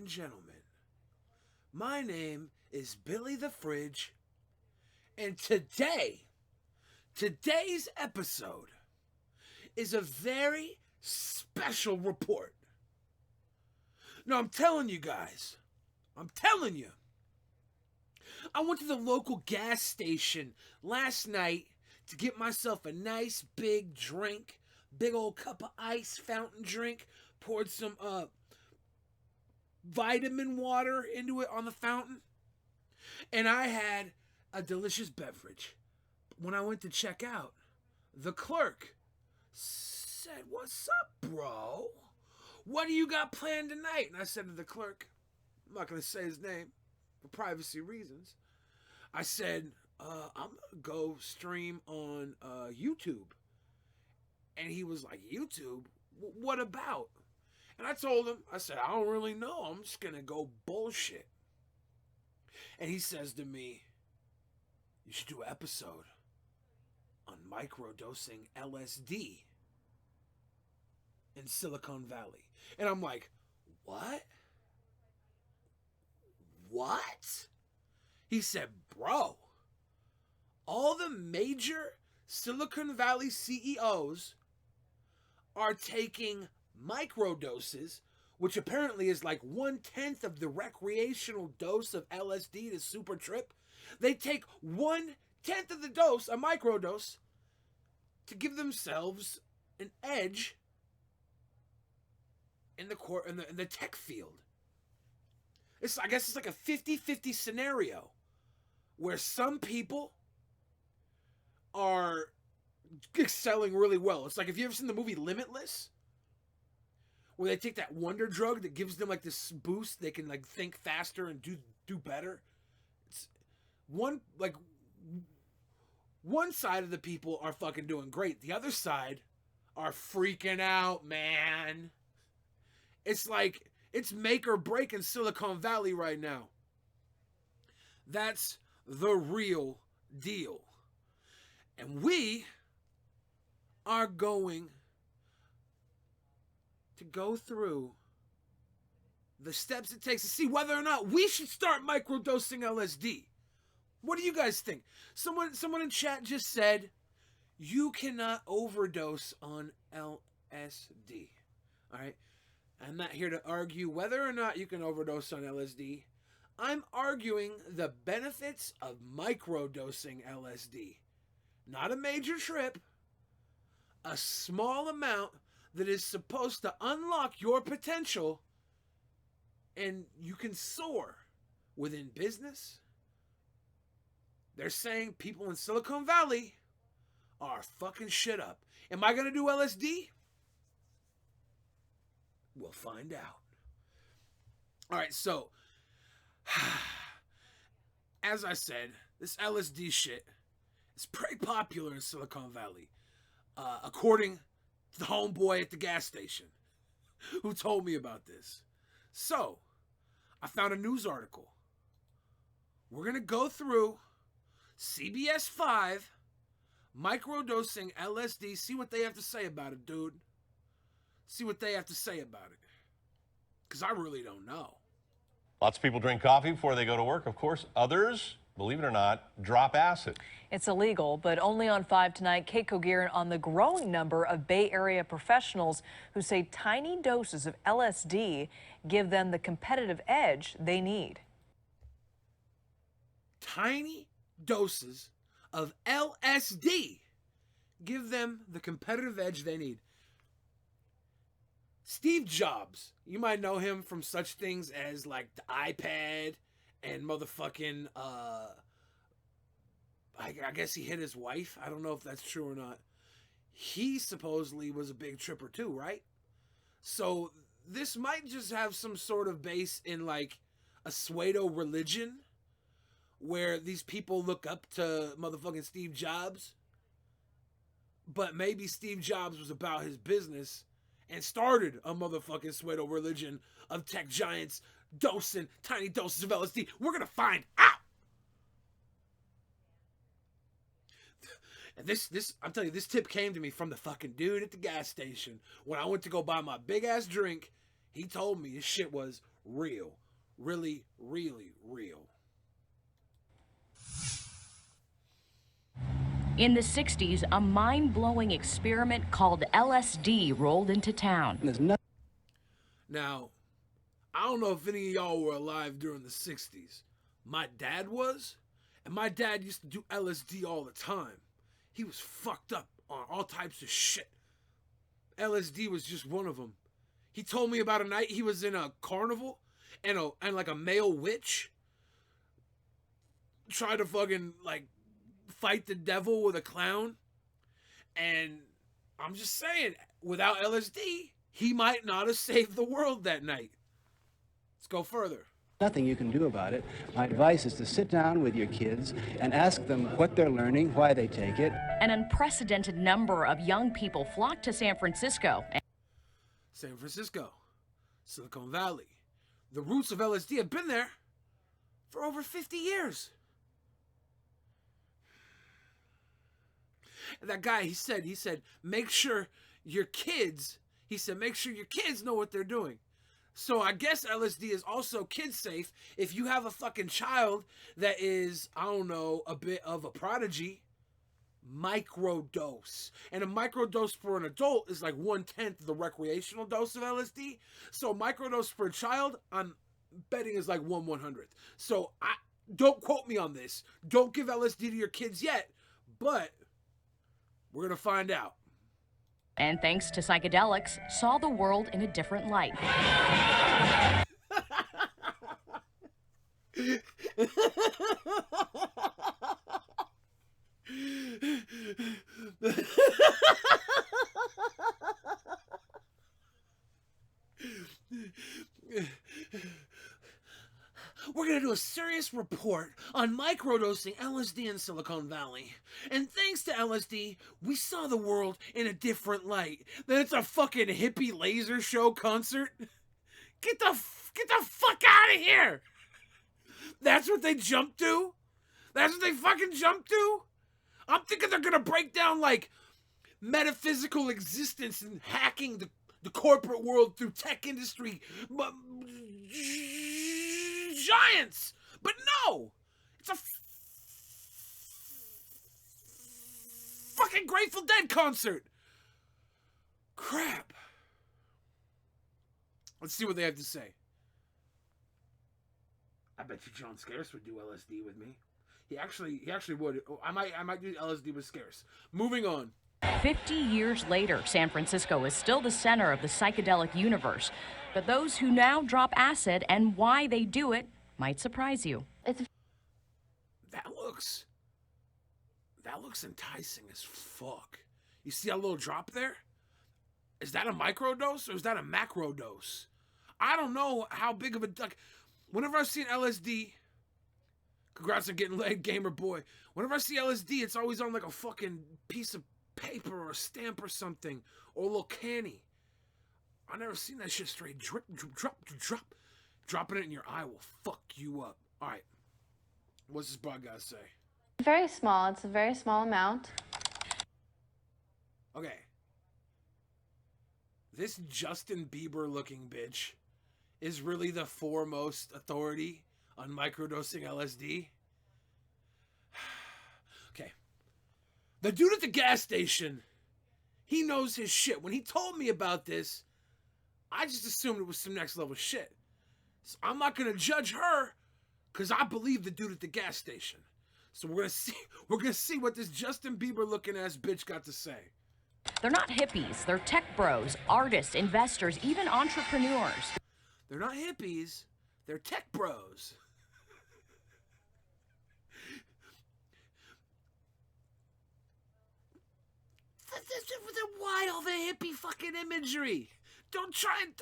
and gentlemen, my name is Billy the Fridge, and today's episode is a very special report. No, I'm telling you guys, I went to the local gas station last night to get myself a nice big drink, big old cup of ice fountain drink, poured some vitamin water into it on the fountain, and I had a delicious beverage. When I went to check out, the clerk said, "What's up, bro? What do you got planned tonight?" And I said to the clerk, I'm not going to say his name for privacy reasons. I said, I'm going to go stream on YouTube. And he was like, YouTube? What about? And I told him, I said, I don't really know. I'm just going to go bullshit. And he says to me, you should do an episode on microdosing LSD in Silicone Valley. And I'm like, what? What? He said, bro, all the major Silicon Valley CEOs are taking microdoses, which apparently is like 1/10 of the recreational dose of LSD to super trip. They take 1/10 of the dose, a microdose, to give themselves an edge in the tech field. I guess it's like a 50-50 scenario where some people are excelling really well. It's like, if you ever seen the movie Limitless, where they take that wonder drug that gives them like this boost, they can like think faster and do better. It's one side of the people are fucking doing great. The other side are freaking out, man. It's like, it's make or break in Silicon Valley right now. That's the real deal. And we are going to go through the steps it takes to see whether or not we should start microdosing LSD. What do you guys think? Someone in chat just said, you cannot overdose on LSD. All right? I'm not here to argue whether or not you can overdose on LSD. I'm arguing the benefits of microdosing LSD. Not a major trip. A small amount that is supposed to unlock your potential, and you can soar within business. They're saying people in Silicon Valley are fucking shit up. Am I going to do LSD? We'll find out. All right, so as I said, this LSD shit is pretty popular in Silicon Valley, according to the homeboy at the gas station who told me about this. So, I found a news article. We're going to go through CBS 5 microdosing LSD, see what they have to say about it, dude. See what they have to say about it. Because I really don't know. Lots of people drink coffee before they go to work, of course. Others, believe it or not, drop acid. It's illegal, but only on 5 tonight, Kate Cogiran on the growing number of Bay Area professionals who say tiny doses of LSD give them the competitive edge they need. Tiny doses of LSD give them the competitive edge they need. Steve Jobs, you might know him from such things as like the iPad and motherfucking, I guess he hit his wife. I don't know if that's true or not. He supposedly was a big tripper too, right? So this might just have some sort of base in like a pseudo religion where these people look up to motherfucking Steve Jobs. But maybe Steve Jobs was about his business and started a motherfucking pseudo religion of tech giants dosing tiny doses of LSD. We're gonna find out. And this, I'm telling you, this tip came to me from the fucking dude at the gas station when I went to go buy my big ass drink. He told me this shit was real. Really, really real. In the 60s, a mind-blowing experiment called LSD rolled into town. Now, I don't know if any of y'all were alive during the 60s. My dad was, and my dad used to do LSD all the time. He was fucked up on all types of shit. LSD was just one of them. He told me about a night he was in a carnival and like a male witch tried to fucking like fight the devil with a clown. And I'm just saying, without LSD, he might not have saved the world that night. Let's go further. Nothing you can do about it. My advice is to sit down with your kids and ask them what they're learning, why they take it. An unprecedented number of young people flocked to San Francisco. San Francisco, Silicone Valley. The roots of LSD have been there for over 50 years. And that guy, he said, make sure your kids know what they're doing. So I guess LSD is also kid safe if you have a fucking child that is, I don't know, a bit of a prodigy. Microdose. And a microdose for an adult is like 1/10 the recreational dose of LSD. So microdose for a child, I'm betting is like 1/100th. So don't quote me on this. Don't give LSD to your kids yet, but we're gonna find out. And thanks to psychedelics, saw the world in a different light. We're going to do a serious report on microdosing LSD in Silicone Valley. And thanks to LSD, we saw the world in a different light. Then it's a fucking hippie laser show concert. Get the fuck out of here. That's what they jumped to? That's what they fucking jumped to? I'm thinking they're going to break down like metaphysical existence and hacking the corporate world through tech industry. Giants! But no! It's a fucking Grateful Dead concert! Crap. Let's see what they have to say. I bet you John Scarce would do LSD with me. He actually would. I might do LSD with Scarce. Moving on. 50 years later, San Francisco is still the center of the psychedelic universe. But those who now drop acid and why they do it might surprise you. That looks enticing as fuck. You see that little drop there? Is that a microdose or is that a macro dose? I don't know how big of a duck. Whenever I've seen LSD, congrats on getting laid, gamer boy. Whenever I see LSD, it's always on like a fucking piece of paper or a stamp or something, or a little canny. I never seen that shit straight drip, drop. Dropping it in your eye will fuck you up. All right, what's this broad guy say? Very small. It's a very small amount. Okay. This Justin Bieber looking bitch is really the foremost authority on microdosing LSD. Okay. The dude at the gas station, he knows his shit. When he told me about this, I just assumed it was some next level shit. So I'm not gonna judge her because I believe the dude at the gas station. So we're gonna see what this Justin Bieber looking ass bitch got to say. They're not hippies, they're tech bros, artists, investors, even entrepreneurs. They're not hippies, they're tech bros. Why all the hippie fucking imagery? Don't try and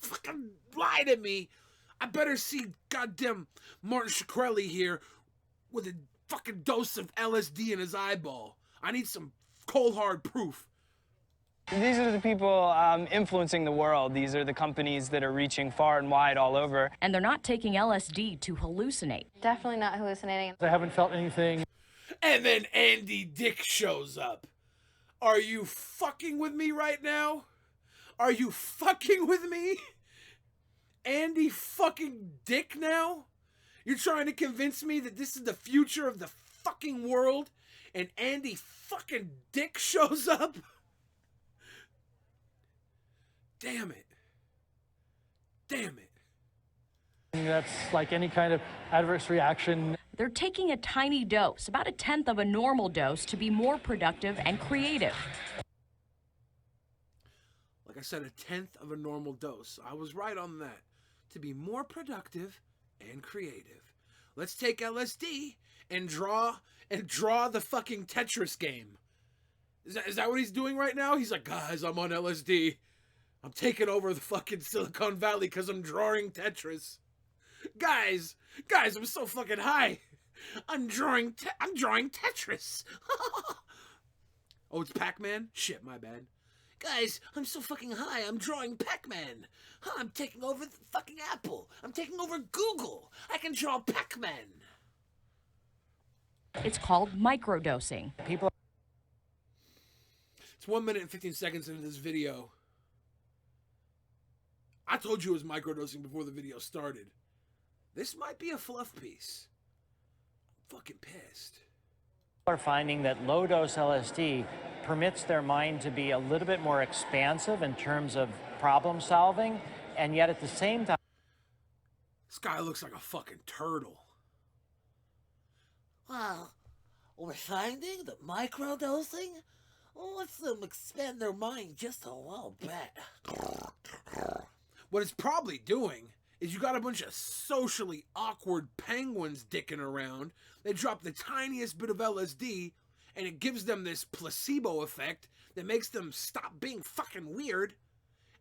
fucking lie to me. I better see goddamn Martin Shkreli here with a fucking dose of LSD in his eyeball. I need some cold hard proof. These are the people influencing the world. These are the companies that are reaching far and wide all over. And they're not taking LSD to hallucinate. Definitely not hallucinating. I haven't felt anything. And then Andy Dick shows up. Are you fucking with me right now? Are you fucking with me? Andy fucking Dick now? You're trying to convince me that this is the future of the fucking world and Andy fucking Dick shows up? Damn it. Damn it. That's like any kind of adverse reaction. They're taking a tiny dose, about a tenth of a normal dose, to be more productive and creative. Like I said, a tenth of a normal dose. I was right on that. To be more productive and creative. Let's take LSD and draw the fucking Tetris game. Is that what he's doing right now? He's like, guys, I'm on LSD. I'm taking over the fucking Silicone Valley because I'm drawing Tetris. Guys, I'm so fucking high. I'm drawing Tetris. Oh, it's Pac-Man? Shit, my bad. Guys, I'm so fucking high, I'm drawing Pac-Man. I'm taking over the fucking Apple. I'm taking over Google. I can draw Pac-Man. It's called microdosing. It's 1 minute and 15 seconds into this video. I told you it was microdosing before the video started. This might be a fluff piece. I'm fucking pissed. People are finding that low-dose LSD permits their mind to be a little bit more expansive in terms of problem solving, and yet at the same time, This guy looks like a fucking turtle. Well, we're finding that microdosing lets them expand their mind just a little bit. What it's probably doing is you got a bunch of socially awkward penguins dicking around. They drop the tiniest bit of LSD, and it gives them this placebo effect that makes them stop being fucking weird.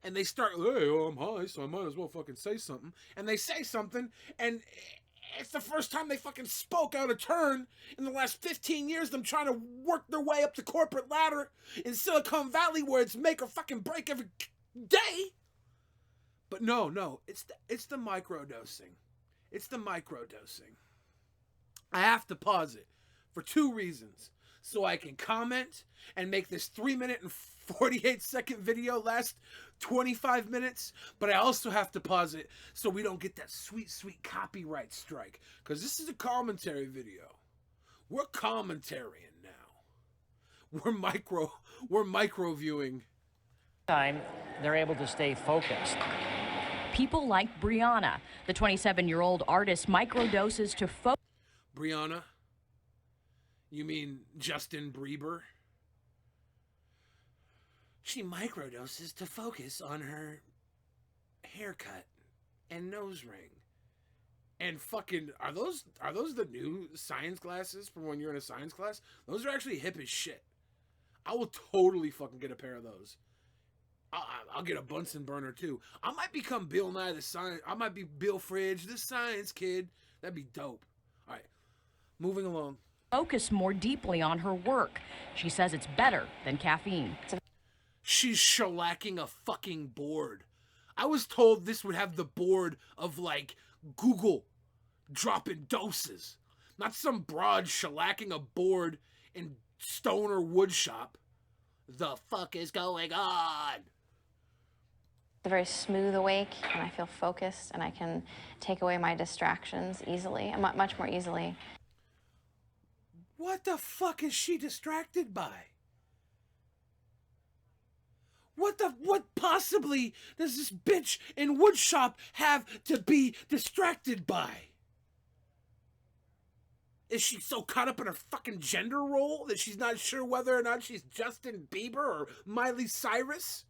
And they start, hey, I'm high, so I might as well fucking say something. And they say something, and it's the first time they fucking spoke out of turn in the last 15 years, them trying to work their way up the corporate ladder in Silicone Valley where it's make or fucking break every day. But no, it's the microdosing. It's the microdosing. I have to pause it for two reasons. So I can comment and make this 3 minute and 48 second video last 25 minutes. But I also have to pause it so we don't get that sweet, sweet copyright strike. Because this is a commentary video. We're commentarying now. We're micro viewing. they're able to stay focused. People like Brianna, the 27-year-old artist, microdoses to focus. Brianna? You mean Justin Bieber? She microdoses to focus on her haircut and nose ring. And fucking, are those the new science glasses from when you're in a science class? Those are actually hip as shit. I will totally fucking get a pair of those. I'll get a Bunsen burner too. I might become Bill Nye the Science. I might be Bill Fridge, the science kid. That'd be dope. All right, moving along. Focus more deeply on her work. She says it's better than caffeine. She's shellacking a fucking board. I was told this would have the board of like Google dropping doses, not some broad shellacking a board in stoner wood shop. The fuck is going on? It's a very smooth awake, and I feel focused, and I can take away my distractions easily, much more easily. What the fuck is she distracted by? What possibly does this bitch in woodshop have to be distracted by? Is she so caught up in her fucking gender role that she's not sure whether or not she's Justin Bieber or Miley Cyrus?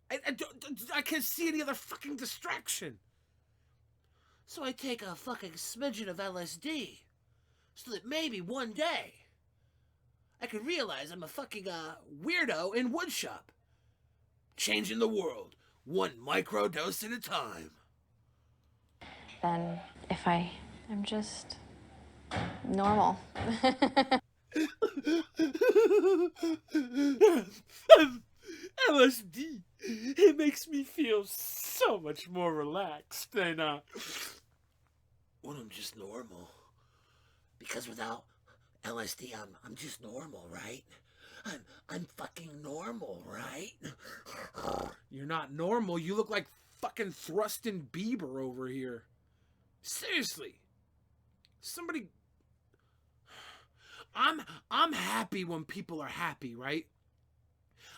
I can't see any other fucking distraction. So I take a fucking smidgen of LSD so that maybe one day I could realize I'm a fucking weirdo in woodshop. Changing the world, one microdose at a time. Then if I am just normal. LSD, it makes me feel so much more relaxed than When I'm just normal. Because without LSD, I'm just normal, right? I'm fucking normal, right? You're not normal. You look like fucking Thrustin Bieber over here. Seriously. Somebody... I'm happy when people are happy, right?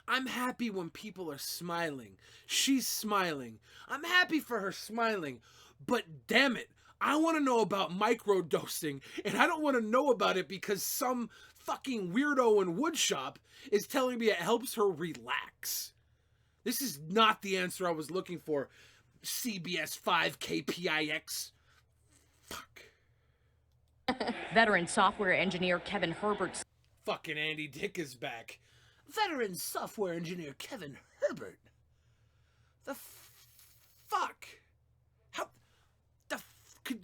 I'm happy when people are smiling. She's smiling. I'm happy for her smiling. But damn it, I want to know about microdosing, and I don't want to know about it because some fucking weirdo in woodshop is telling me it helps her relax. This is not the answer I was looking for. CBS 5 KPIX. Fuck. Veteran software engineer Kevin Herbert. Fucking Andy Dick is back. Veteran software engineer Kevin Herbert. The fuck? How the could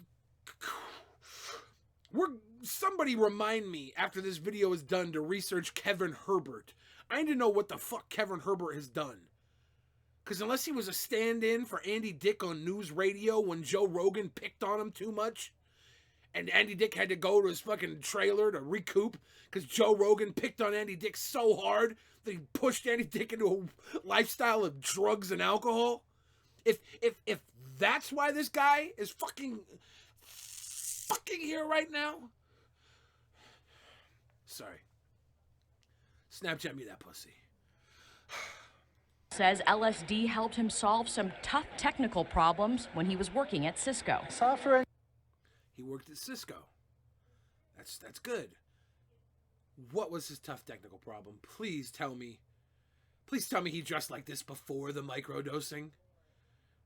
somebody remind me after this video is done to research Kevin Herbert. I need to know what the fuck Kevin Herbert has done. Because unless he was a stand-in for Andy Dick on news radio when Joe Rogan picked on him too much, and Andy Dick had to go to his fucking trailer to recoup because Joe Rogan picked on Andy Dick so hard that he pushed Andy Dick into a lifestyle of drugs and alcohol. If that's why this guy is fucking here right now. Sorry. Snapchat me that pussy. Says LSD helped him solve some tough technical problems when he was working at Cisco. He worked at Cisco. That's good. What was his tough technical problem? Please tell me. Please tell me he dressed like this before the microdosing.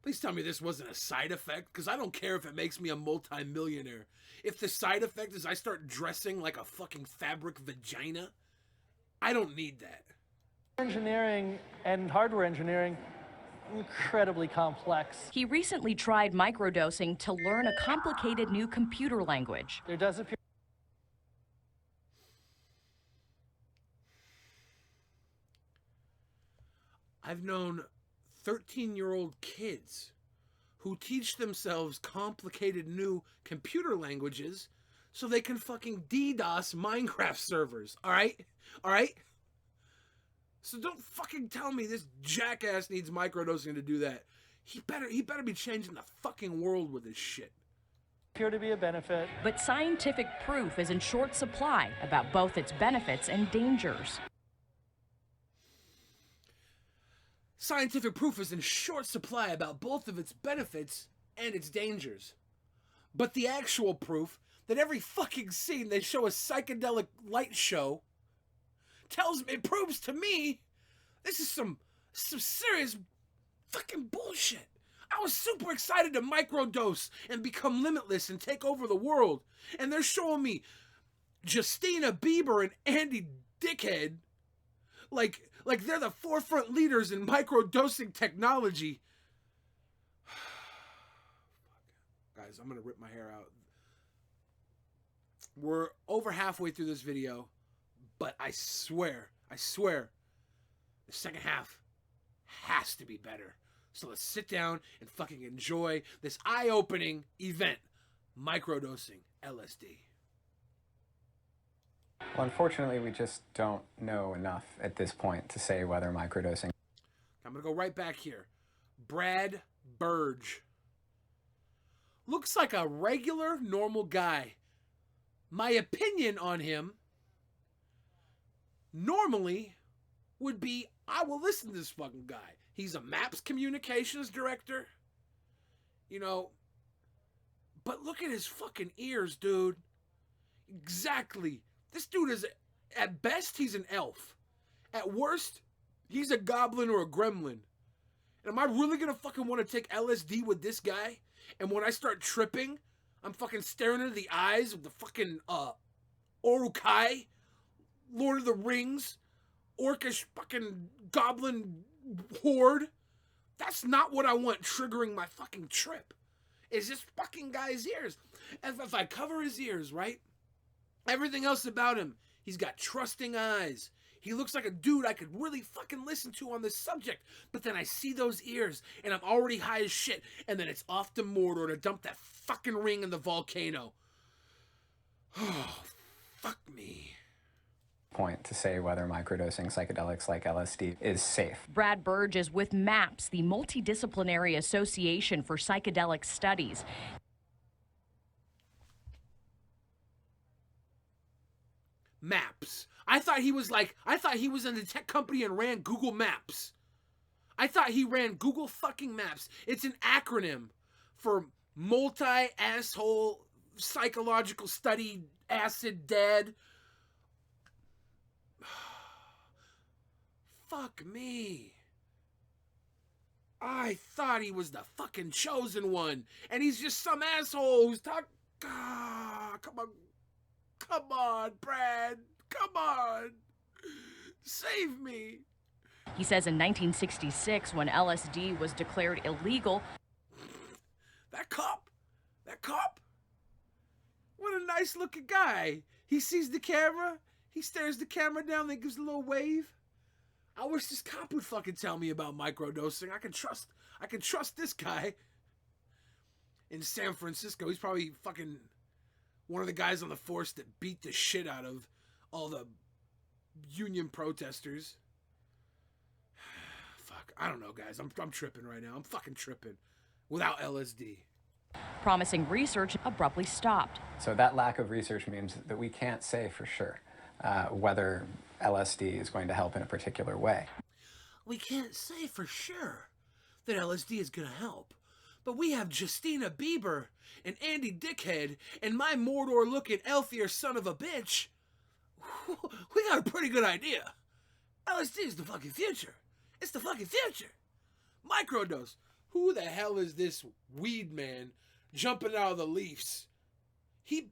Please tell me this wasn't a side effect, because I don't care if it makes me a multi-millionaire. If the side effect is I start dressing like a fucking fabric vagina, I don't need that. Engineering and hardware engineering, incredibly complex. He recently tried microdosing to learn a complicated new computer language. There does appear I've known 13-year-old kids who teach themselves complicated new computer languages so they can fucking DDoS Minecraft servers, all right? All right? So don't fucking tell me this jackass needs microdosing to do that. He better be changing the fucking world with this shit. to be a benefit. But scientific proof is in short supply about both its benefits and dangers. Scientific proof is in short supply about both of its benefits and its dangers. But the actual proof that every fucking scene they show a psychedelic light show tells me, it proves to me, this is some serious fucking bullshit. I was super excited to microdose and become limitless and take over the world. And they're showing me Justina Bieber and Andy Dickhead like they're the forefront leaders in microdosing technology. Guys, I'm gonna rip my hair out. We're over halfway through this video, but I swear, the second half has to be better. So let's sit down and fucking enjoy this eye-opening event, microdosing LSD. Well, unfortunately, we just don't know enough at this point to say whether microdosing... I'm going to go right back here. Brad Burge. Looks like a regular, normal guy. My opinion on him normally would be, I will listen to this fucking guy. He's a MAPS communications director. You know, but look at his fucking ears, dude. Exactly. This dude is, at best, he's an elf. At worst, he's a goblin or a gremlin. And am I really gonna fucking want to take LSD with this guy? And when I start tripping, I'm fucking staring into the eyes of the fucking, Uruk-hai, Lord of the Rings, orcish fucking goblin horde. That's not what I want triggering my fucking trip. Is this fucking guy's ears. If I cover his ears, right? Everything else about him, he's got trusting eyes. He looks like a dude I could really fucking listen to on this subject. But then I see those ears, and I'm already high as shit. And then it's off to Mordor to dump that fucking ring in the volcano. Oh, fuck me. point to say whether microdosing psychedelics like LSD is safe. Brad Burge is with MAPS, the Multidisciplinary Association for Psychedelic Studies. Maps. I thought he was in the tech company and ran Google Maps. I thought he ran Google fucking Maps. It's an acronym for multi-asshole psychological study acid dead. Fuck me. I thought he was the fucking chosen one. And he's just some asshole who's talking. Come on. Come on, Brad. Come on. Save me. He says in 1966, when LSD was declared illegal. That cop. What a nice looking guy. He sees the camera. He stares the camera down, then gives a little wave. I wish this cop would fucking tell me about microdosing. I can trust this guy. In San Francisco, he's probably fucking one of the guys on the force that beat the shit out of all the union protesters. Fuck, I don't know, guys. I'm tripping right now. I'm fucking tripping without LSD. Promising research abruptly stopped. So that lack of research means that we can't say for sure whether LSD is going to help in a particular way. We can't say for sure that LSD is gonna help, but we have Justina Bieber and Andy Dickhead and my Mordor-looking elfier son of a bitch. We got a pretty good idea. LSD is the fucking future. It's the fucking future. Microdose. Who the hell is this weed man jumping out of the leaves? He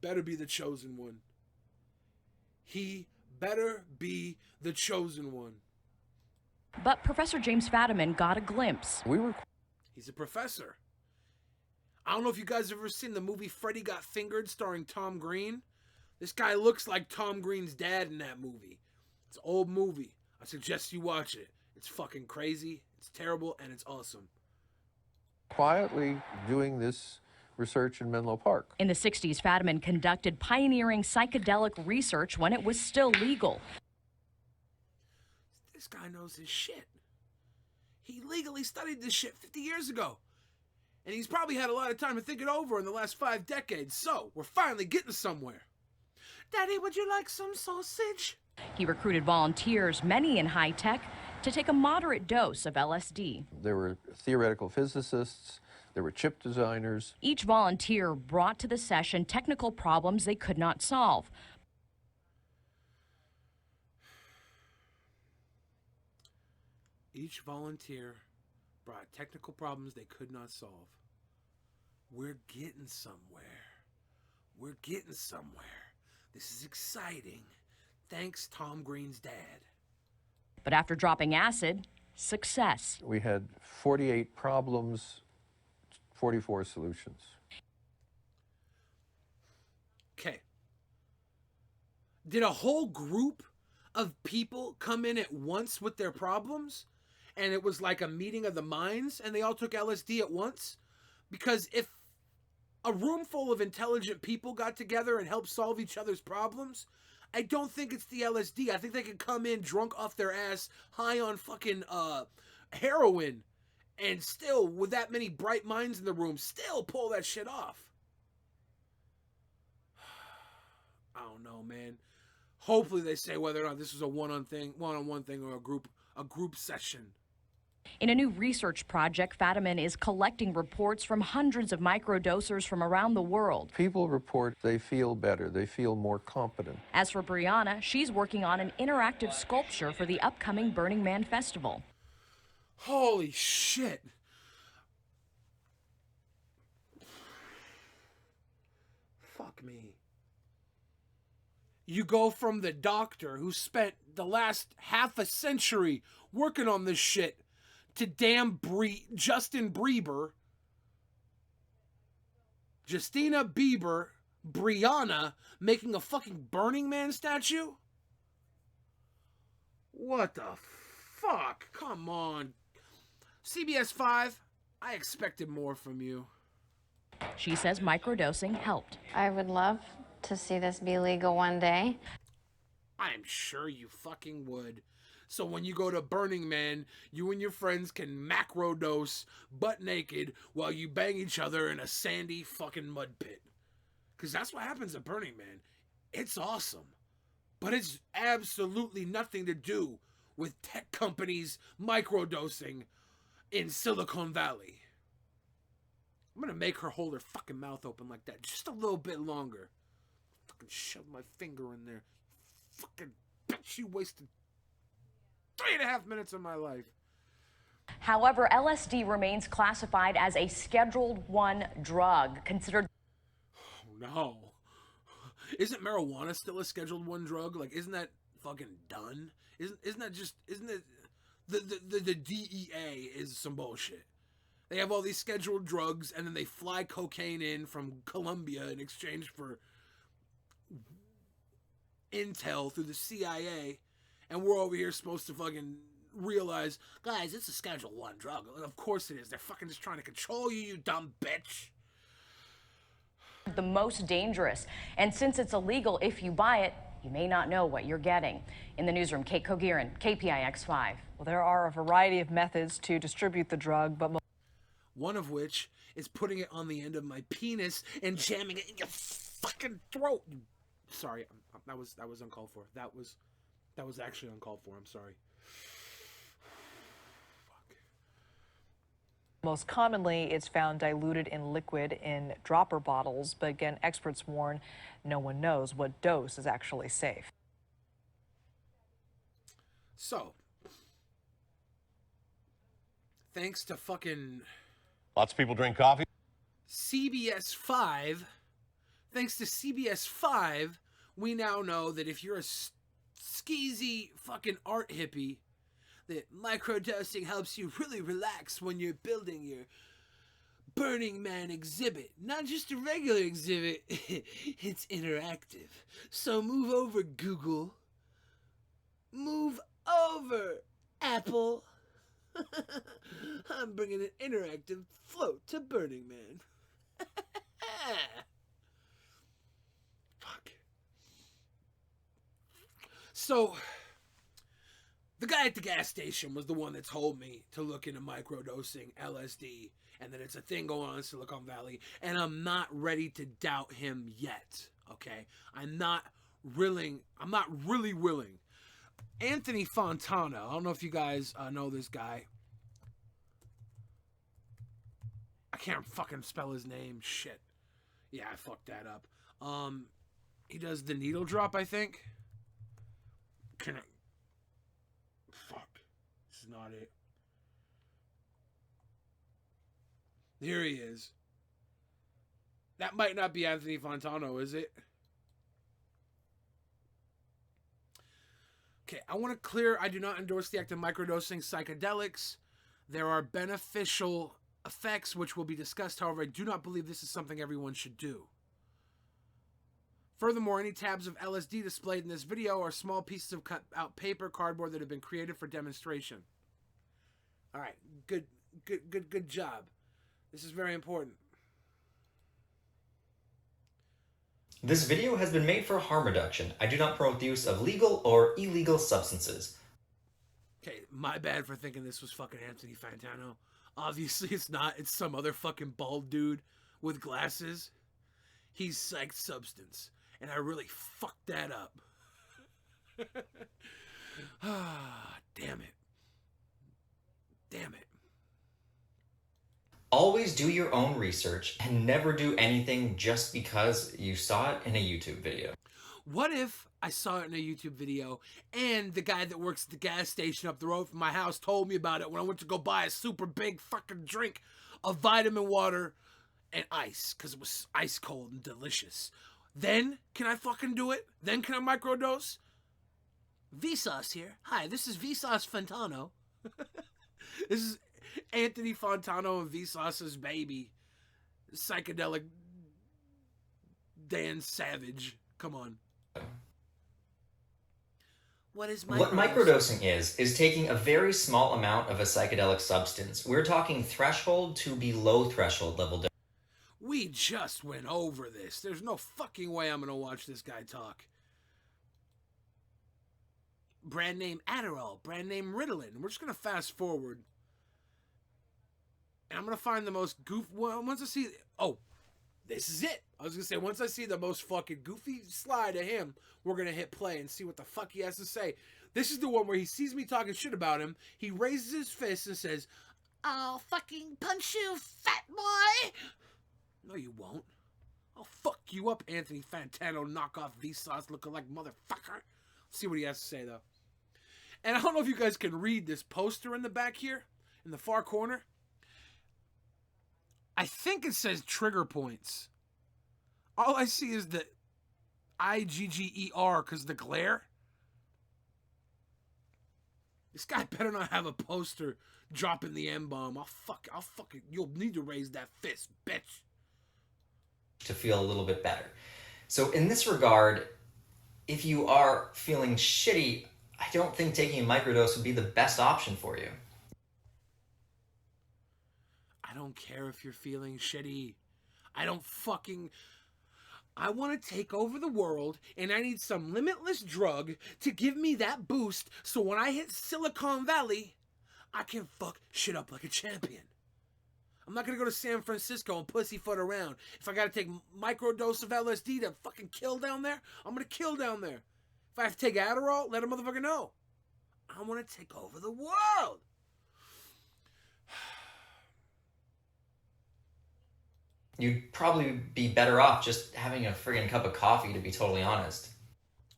better be the chosen one. He better be the chosen one. But Professor James Fadiman got a glimpse. He's a professor. I don't know if you guys have ever seen the movie Freddy Got Fingered starring Tom Green. This guy looks like Tom Green's dad in that movie. It's an old movie. I suggest you watch it. It's fucking crazy, it's terrible, and it's awesome. Quietly doing this research in Menlo Park. In the 60s, Fadiman conducted pioneering psychedelic research when it was still legal. This guy knows his shit. He legally studied this shit 50 years ago. And he's probably had a lot of time to think it over in the last 5 decades. So, we're finally getting somewhere. Daddy, would you like some sausage? He recruited volunteers, many in high tech, to take a moderate dose of LSD. There were theoretical physicists, there were chip designers. Each volunteer brought to the session technical problems they could not solve. Each volunteer brought technical problems they could not solve. We're getting somewhere. We're getting somewhere. This is exciting. Thanks, Tom Green's dad. But after dropping acid, success. We had 48 problems, 44 solutions. Okay. Did a whole group of people come in at once with their problems? And it was like a meeting of the minds and they all took LSD at once? Because if a room full of intelligent people got together and helped solve each other's problems, I don't think it's the LSD. I think they could come in drunk off their ass, high on fucking heroin, and still, with that many bright minds in the room, still pull that shit off. I don't know, man. Hopefully they say whether or not this was a one-on-one thing or a group session. In a new research project, Fadiman is collecting reports from hundreds of microdosers from around the world. People report they feel better, they feel more competent. As for Brianna, she's working on an interactive sculpture for the upcoming Burning Man Festival. Holy shit. Fuck me. You go from the doctor who spent the last half a century working on this shit to damn Justin Bieber, Justina Bieber, Brianna making a fucking Burning Man statue? What the fuck? Come on. CBS 5, I expected more from you. She says microdosing helped. I would love to see this be legal one day. I'm sure you fucking would. So when you go to Burning Man, you and your friends can macrodose butt naked while you bang each other in a sandy fucking mud pit. Because that's what happens at Burning Man. It's awesome. But it's absolutely nothing to do with tech companies microdosing in Silicone Valley. I'm gonna make her hold her fucking mouth open like that just a little bit longer. Fucking shove my finger in there. Fucking bitch, you wasted 3.5 minutes of my life. However, LSD remains classified as a Scheduled 1 drug, considered... Oh, no. Isn't marijuana still a Scheduled 1 drug? Like, isn't that fucking done? Isn't that just... Isn't it... The DEA is some bullshit. They have all these scheduled drugs, and then they fly cocaine in from Colombia in exchange for intel through the CIA, and we're over here supposed to fucking realize, guys, it's a Schedule 1 drug. Of course it is. They're fucking just trying to control you, you dumb bitch. the most dangerous. And since it's illegal, if you buy it, you may not know what you're getting. In the newsroom, Kate Kogirin, KPIX5. Well, there are a variety of methods to distribute the drug, but one of which is putting it on the end of my penis and jamming it in your fucking throat. Sorry, that was uncalled for. That was actually uncalled for. I'm sorry. most commonly it's found diluted in liquid in dropper bottles. But again, experts warn no one knows what dose is actually safe. So, thanks to fucking... Lots of people drink coffee. CBS 5, thanks to CBS 5, we now know that if you're a skeezy fucking art hippie, that microdosing helps you really relax when you're building your Burning Man exhibit. Not just a regular exhibit, it's interactive. So move over, Google. Move over, Apple. I'm bringing an interactive float to Burning Man. Fuck. So, the guy at the gas station was the one that told me to look into microdosing LSD, and that it's a thing going on in Silicone Valley, and I'm not ready to doubt him yet, okay? I'm not really willing. Anthony Fontana, I don't know if you guys know this guy. I can't fucking spell his name. Shit. Yeah, I fucked that up. He does the needle drop, I think. Can I... Fuck. This is not it. Here he is. That might not be Anthony Fontana, is it? Okay, I want to clear, I do not endorse the act of microdosing psychedelics. There are beneficial effects which will be discussed. However, I do not believe this is something everyone should do. Furthermore, any tabs of LSD displayed in this video are small pieces of cut out paper, cardboard that have been created for demonstration. All right, good job. This is very important. This video has been made for harm reduction. I do not promote the use of legal or illegal substances. Okay, my bad for thinking this was fucking Anthony Fantano. Obviously it's not. It's some other fucking bald dude with glasses. He's psyched substance. And I really fucked that up. Ah, damn it. Damn it. Always do your own research and never do anything just because you saw it in a YouTube video. What if I saw it in a YouTube video and the guy that works at the gas station up the road from my house told me about it when I went to go buy a super big fucking drink of vitamin water and ice, because it was ice cold and delicious? Then can I fucking do it? Then can I microdose? Vsauce here. Hi, this is Vsauce Fantano. This is Anthony Fontano and Vsauce's baby. Psychedelic Dan Savage. Come on. What is microdosing? What microdosing is taking a very small amount of a psychedelic substance. We're talking threshold to below threshold level dose. We We just went over this. There's no fucking way I'm gonna watch this guy talk. Brand name Adderall, brand name Ritalin. We're just gonna fast forward. And I'm gonna find the most once I see, this is it. I was gonna say, once I see the most fucking goofy slide of him, we're gonna hit play and see what the fuck he has to say. This is the one where he sees me talking shit about him. He raises his fist and says, "I'll fucking punch you, fat boy." No, you won't. I'll fuck you up, Anthony Fantano knockoff Vsauce looking-like motherfucker. See what he has to say, though. And I don't know if you guys can read this poster in the back here, in the far corner. I think it says trigger points. All I see is the IGGER because the glare. This guy better not have a poster dropping the M-bomb. I'll fucking, you'll need to raise that fist, bitch. To feel a little bit better. So in this regard, if you are feeling shitty, I don't think taking a microdose would be the best option for you. I don't care if you're feeling shitty. I want to take over the world, and I need some limitless drug to give me that boost so when I hit Silicone Valley, I can fuck shit up like a champion. I'm not going to go to San Francisco and pussyfoot around. If I got to take microdose of LSD to fucking kill down there, I'm going to kill down there. If I have to take Adderall, let a motherfucker know. I want to take over the world. You'd probably be better off just having a friggin' cup of coffee, to be totally honest.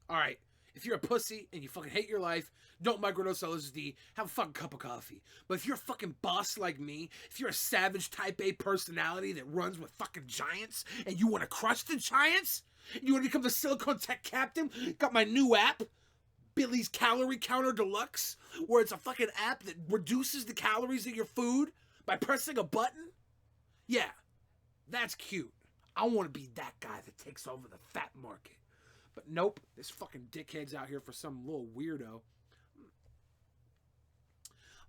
All right, if you're a pussy and you fucking hate your life, don't microdose LSD, have a fucking cup of coffee. But if you're a fucking boss like me, if you're a savage type A personality that runs with fucking giants and you want to crush the giants, you want to become the Silicone Tech Captain, got my new app, Billy's Calorie Counter Deluxe, where it's a fucking app that reduces the calories of your food by pressing a button. Yeah, that's cute. I want to be that guy that takes over the fat market. But nope, this fucking dickhead's out here for some little weirdo.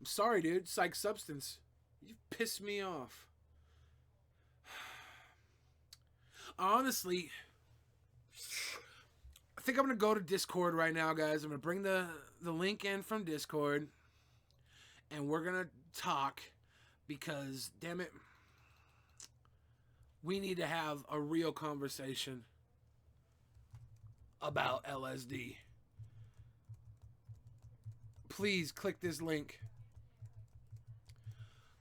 I'm sorry, dude. Psych substance. You pissed me off. Honestly, I think I'm going to go to Discord right now, guys. I'm going to bring the link in from Discord. And we're going to talk because, damn it, we need to have a real conversation about LSD. Please click this link.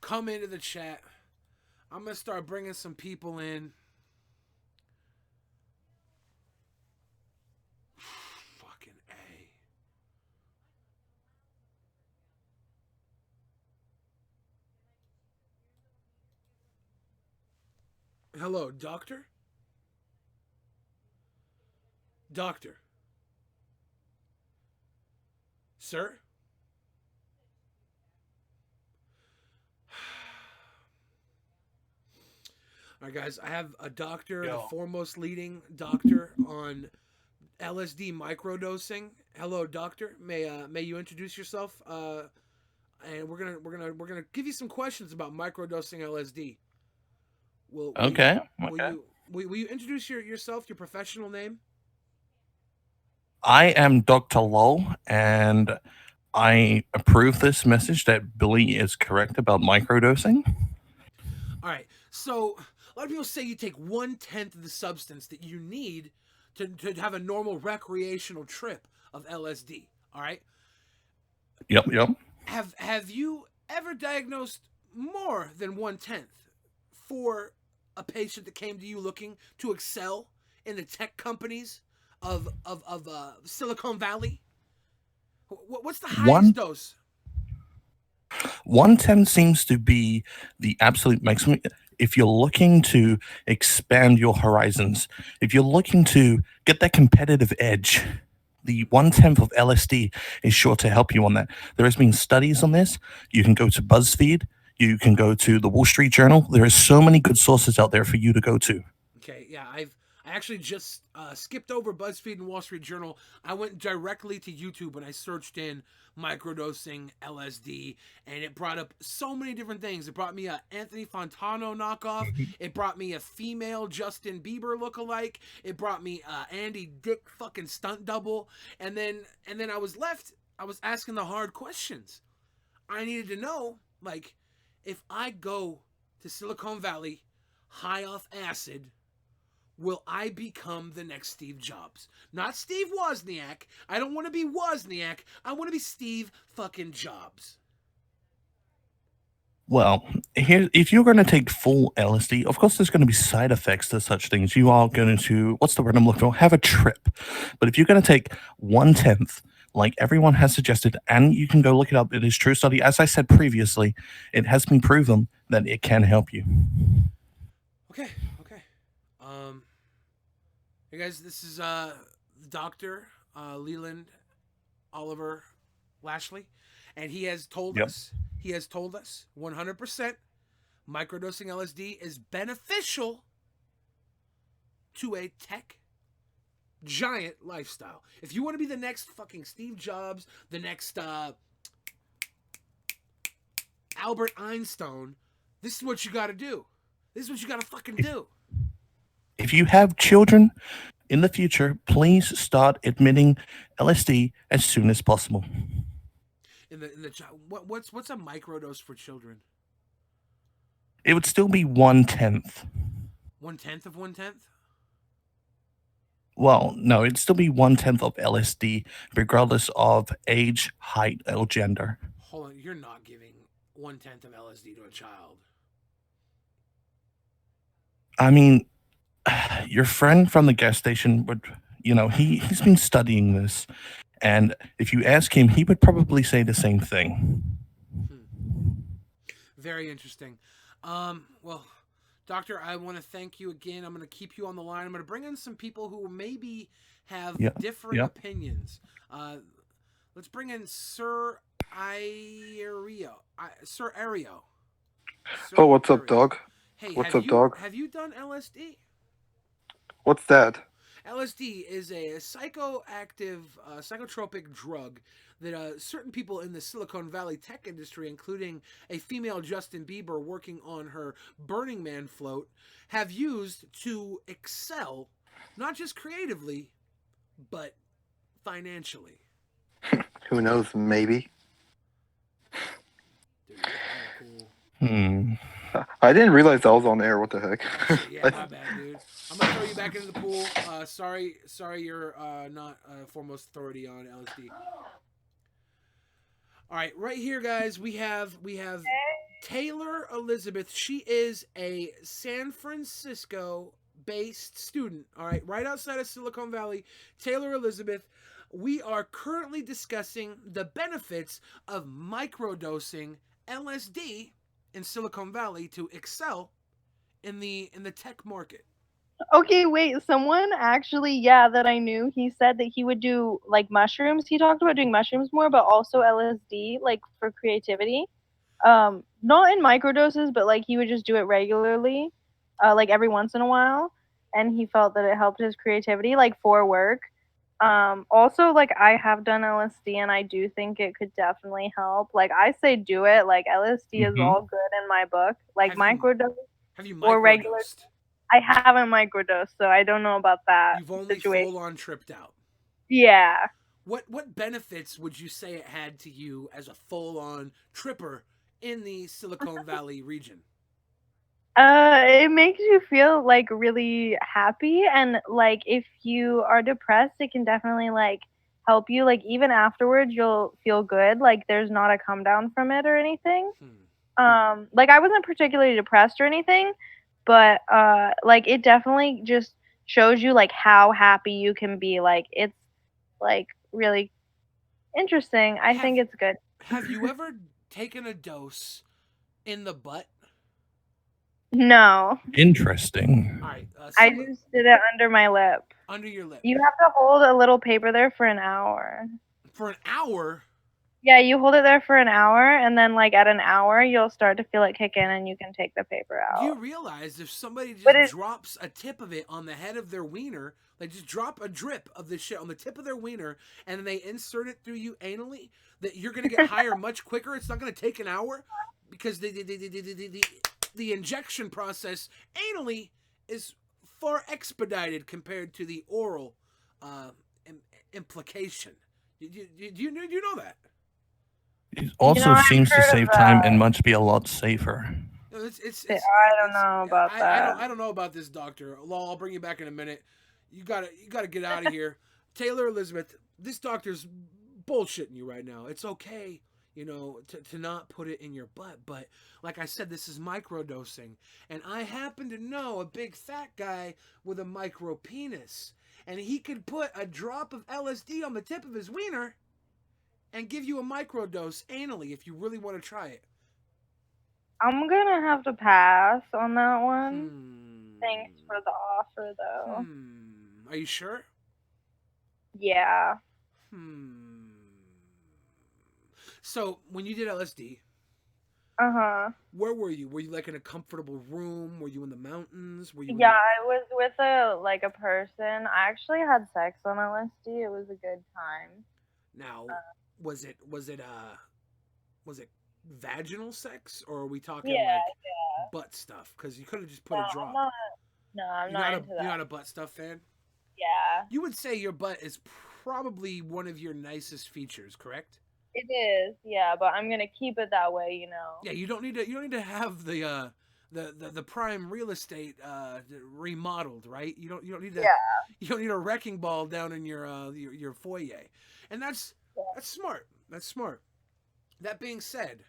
Come into the chat. I'm going to start bringing some people in. Fucking A. Hello, doctor? Doctor. Sir? All right, guys, I have a doctor, the foremost leading doctor on LSD microdosing. Hello, doctor. May you introduce yourself? And we're gonna give you some questions about microdosing LSD. Will you introduce yourself, your professional name? I am Dr. Lowell, and I approve this message that Billy is correct about microdosing. All right, so a lot of people say you take 1/10 of the substance that you need to have a normal recreational trip of LSD. All right. Yep. Have you ever diagnosed more than 1/10 for a patient that came to you looking to excel in the tech companies of Silicone Valley? What's the highest dose? 110 seems to be the absolute maximum. If you're looking to expand your horizons, if you're looking to get that competitive edge, the 1/10 of LSD is sure to help you on that. There has been studies on this. You can go to BuzzFeed. You can go to the Wall Street Journal. There are so many good sources out there for you to go to. Okay, yeah, I actually just skipped over BuzzFeed and Wall Street Journal. I went directly to YouTube and I searched in microdosing LSD, and it brought up so many different things. It brought me a Anthony Fontano knockoff. It brought me a female Justin Bieber lookalike. It brought me Andy Dick fucking stunt double. And then I was left. I was asking the hard questions. I needed to know, like, if I go to Silicone Valley high off acid, will I become the next Steve Jobs? Not Steve Wozniak. I don't want to be Wozniak. I want to be Steve fucking Jobs. Well, here, if you're going to take full LSD, of course, there's going to be side effects to such things. You are going to, what's the word I'm looking for? Have a trip. But if you're going to take 1/10, like everyone has suggested, and you can go look it up, it is true study. As I said previously, it has been proven that it can help you. Okay. Hey guys, this is Dr. Leland Oliver Lashley, and he has told us 100% microdosing LSD is beneficial to a tech giant lifestyle. If you want to be the next fucking Steve Jobs, the next Albert Einstein, this is what you got to do. This is what you got to fucking do. If you have children in the future, please start admitting LSD as soon as possible. What's a microdose for children? It would still be 1/10. 1/10 of 1/10? Well, no, it'd still be 1/10 of LSD, regardless of age, height, or gender. Hold on, you're not giving 1/10 of LSD to a child. I mean, your friend from the gas station would, he's been studying this, and if you ask him, he would probably say the same thing. Very interesting. Well, Doctor, I want to thank you again. I'm going to keep you on the line. I'm going to bring in some people who maybe have different opinions. Let's bring in Sir Ario. Sir Ario. Oh, what's up, dog? Hey, what's up, dog? Have you done LSD? What's that? LSD is a psychoactive, psychotropic drug that certain people in the Silicon Valley tech industry, including a female Justin Bieber working on her Burning Man float, have used to excel, not just creatively, but financially. Who knows? Maybe. Dude, I didn't realize I was on air. What the heck? Yeah, my bad, dude. I'm gonna throw you back into the pool. Sorry, you're not foremost authority on LSD. All right, right here, guys, we have Taylor Elizabeth. She is a San Francisco-based student. All right, right outside of Silicon Valley. Taylor Elizabeth. We are currently discussing the benefits of microdosing LSD in Silicon Valley to excel in the tech market. Okay, wait, someone actually, that I knew, he said that he would do, like, mushrooms. He talked about doing mushrooms more, but also LSD, like, for creativity. Not in microdoses, but, like, he would just do it regularly, like, every once in a while, and he felt that it helped his creativity, like, for work. Also, like, I have done LSD, and I do think it could definitely help. Like, I say do it. Like, LSD is all good in my book. Like, microdose or regular. I haven't microdosed, so I don't know about that. You've only situation. full on tripped out. Yeah. What benefits would you say it had to you as a full on tripper in the Silicon Valley region? It makes you feel like really happy, and like if you are depressed, it can definitely like help you. Like even afterwards, you'll feel good. Like there's not a come down from it or anything. Like I wasn't particularly depressed or anything, but like it definitely just shows you like how happy you can be. Like it's like really interesting. I think it's good. Have you ever taken a dose in the butt? No. Interesting. All right. I just did it under my lip. Under your lip. You have to hold a little paper there for an hour. For an hour? Yeah, you hold it there for an hour, and then like at an hour, you'll start to feel it kick in, and you can take the paper Do you out. realize if somebody But just it, drops a tip of it on the head of their wiener, like just drop a drip of this shit on the tip of their wiener, and then they insert it through you anally, that you're gonna get higher much quicker? It's not gonna take an hour because the injection process anally is far expedited compared to the oral implication. Do you know that? It also I've seems to heard of save time and must be a lot safer. No, it's I don't know about that. I don't know about this doctor. Law, I'll bring you back in a minute. You gotta get out of here. Taylor Elizabeth, this doctor's bullshitting you right now. It's okay, to not put it in your butt, but like I said, this is microdosing. And I happen to know a big fat guy with a micro penis. And he could put a drop of LSD on the tip of his wiener and give you a microdose anally if you really want to try it. I'm gonna have to pass on that one. Thanks for the offer, though. Are you sure? Yeah. So, when you did LSD, where were you? Were you like in a comfortable room? Were you in the mountains? Were you? Yeah, I was with a person. I actually had sex on LSD. It was a good time. Now, was it vaginal sex, or are we talking butt stuff? Because you could have just put a drop. I'm not into that. You're not a butt stuff fan? Yeah. You would say your butt is probably one of your nicest features, correct? It is, yeah, but I'm gonna keep it that way, Yeah, you don't need to have the prime real estate remodeled, right? You don't need to. Yeah. You don't need a wrecking ball down in your foyer, and that's smart. That's smart. That being said,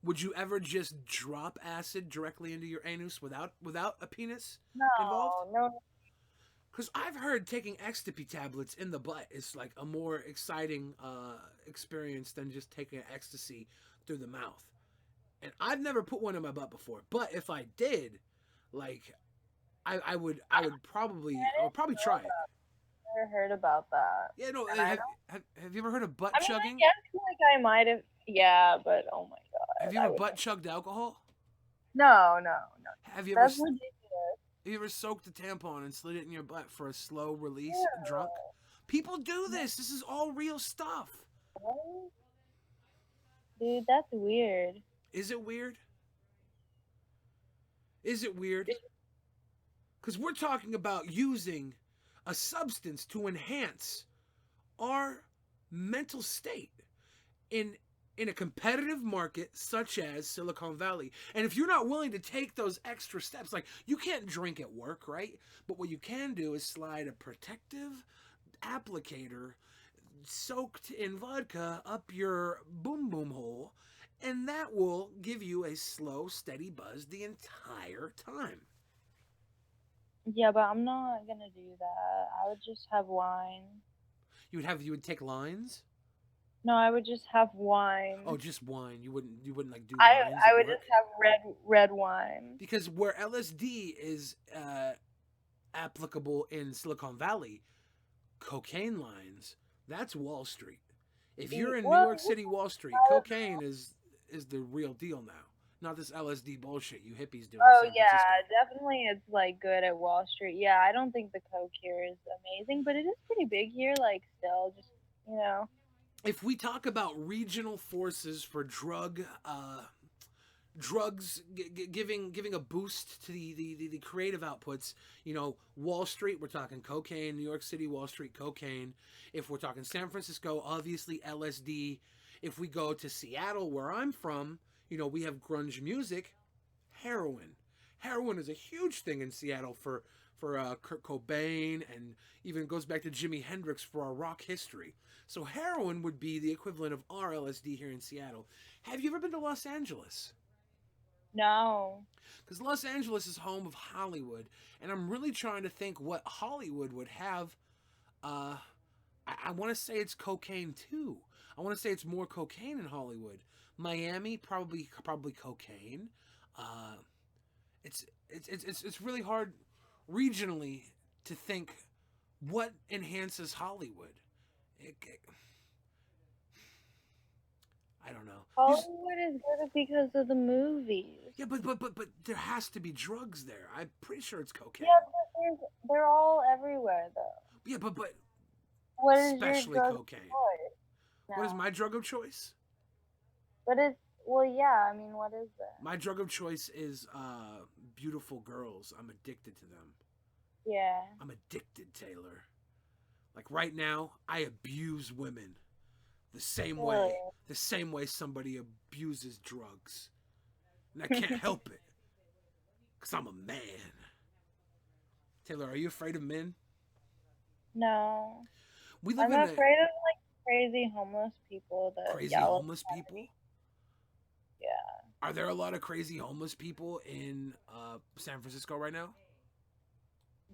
would you ever just drop acid directly into your anus without a penis involved? No. Because I've heard taking ecstasy tablets in the butt is like a more exciting experience than just taking ecstasy through the mouth. And I've never put one in my butt before, but if I did, like, I would probably try it. Never heard about that. Yeah, no. Have you ever heard of butt chugging? I guess like I might have. Yeah, but oh my god. Have you ever butt chugged alcohol? No. Have you That's ever? ridiculous. Have you ever soaked a tampon and slid it in your butt for a slow release drunk? People do this. This is all real stuff. What? Dude, that's weird. Is it weird? Is it weird? Because we're talking about using a substance to enhance our mental state in a competitive market such as Silicone Valley. And if you're not willing to take those extra steps, like you can't drink at work, right? But what you can do is slide a protective applicator soaked in vodka up your boom boom hole, and that will give you a slow, steady buzz the entire time. Yeah, but I'm not gonna do that. I would just have wine. You would take lines? No, I would just have wine. Oh, just wine. You wouldn't like do I lines. would just have red wine. Because where LSD is applicable in Silicon Valley, cocaine lines, that's Wall Street. If you're in New York City, Wall Street, cocaine is the real deal now. Not this LSD bullshit you hippies do. Oh yeah, definitely it's like good at Wall Street. Yeah, I don't think the coke here is amazing, but it is pretty big here, like still just, If we talk about regional forces for drugs giving a boost to the creative outputs, Wall Street, we're talking cocaine. New York City, Wall Street, cocaine. If we're talking San Francisco, obviously LSD. If we go to Seattle, where I'm from, we have grunge music, heroin. Heroin is a huge thing in Seattle for Kurt Cobain, and even goes back to Jimi Hendrix for our rock history. So heroin would be the equivalent of our LSD here in Seattle. Have you ever been to Los Angeles? No. Because Los Angeles is home of Hollywood, and I'm really trying to think what Hollywood would have. I want to say it's cocaine too. I want to say it's more cocaine in Hollywood. Miami, probably cocaine. It's really hard regionally to think what enhances Hollywood. I don't know. Hollywood is good because of the movies. Yeah, but there has to be drugs there. I'm pretty sure it's cocaine. Yeah, but they're all everywhere though. Yeah, but What is your especially drug cocaine. choice? What is No. my drug of choice? What is? Well, yeah. I mean, what is it? My drug of choice is beautiful girls. I'm addicted to them. Yeah. I'm addicted, Taylor. Like right now, I abuse women the same way somebody abuses drugs. And I can't help it. Cause I'm a man. Taylor, are you afraid of men? No. We live I'm in afraid of like crazy homeless people that crazy yell homeless at people. me. Yeah. Are there a lot of crazy homeless people in San Francisco right now?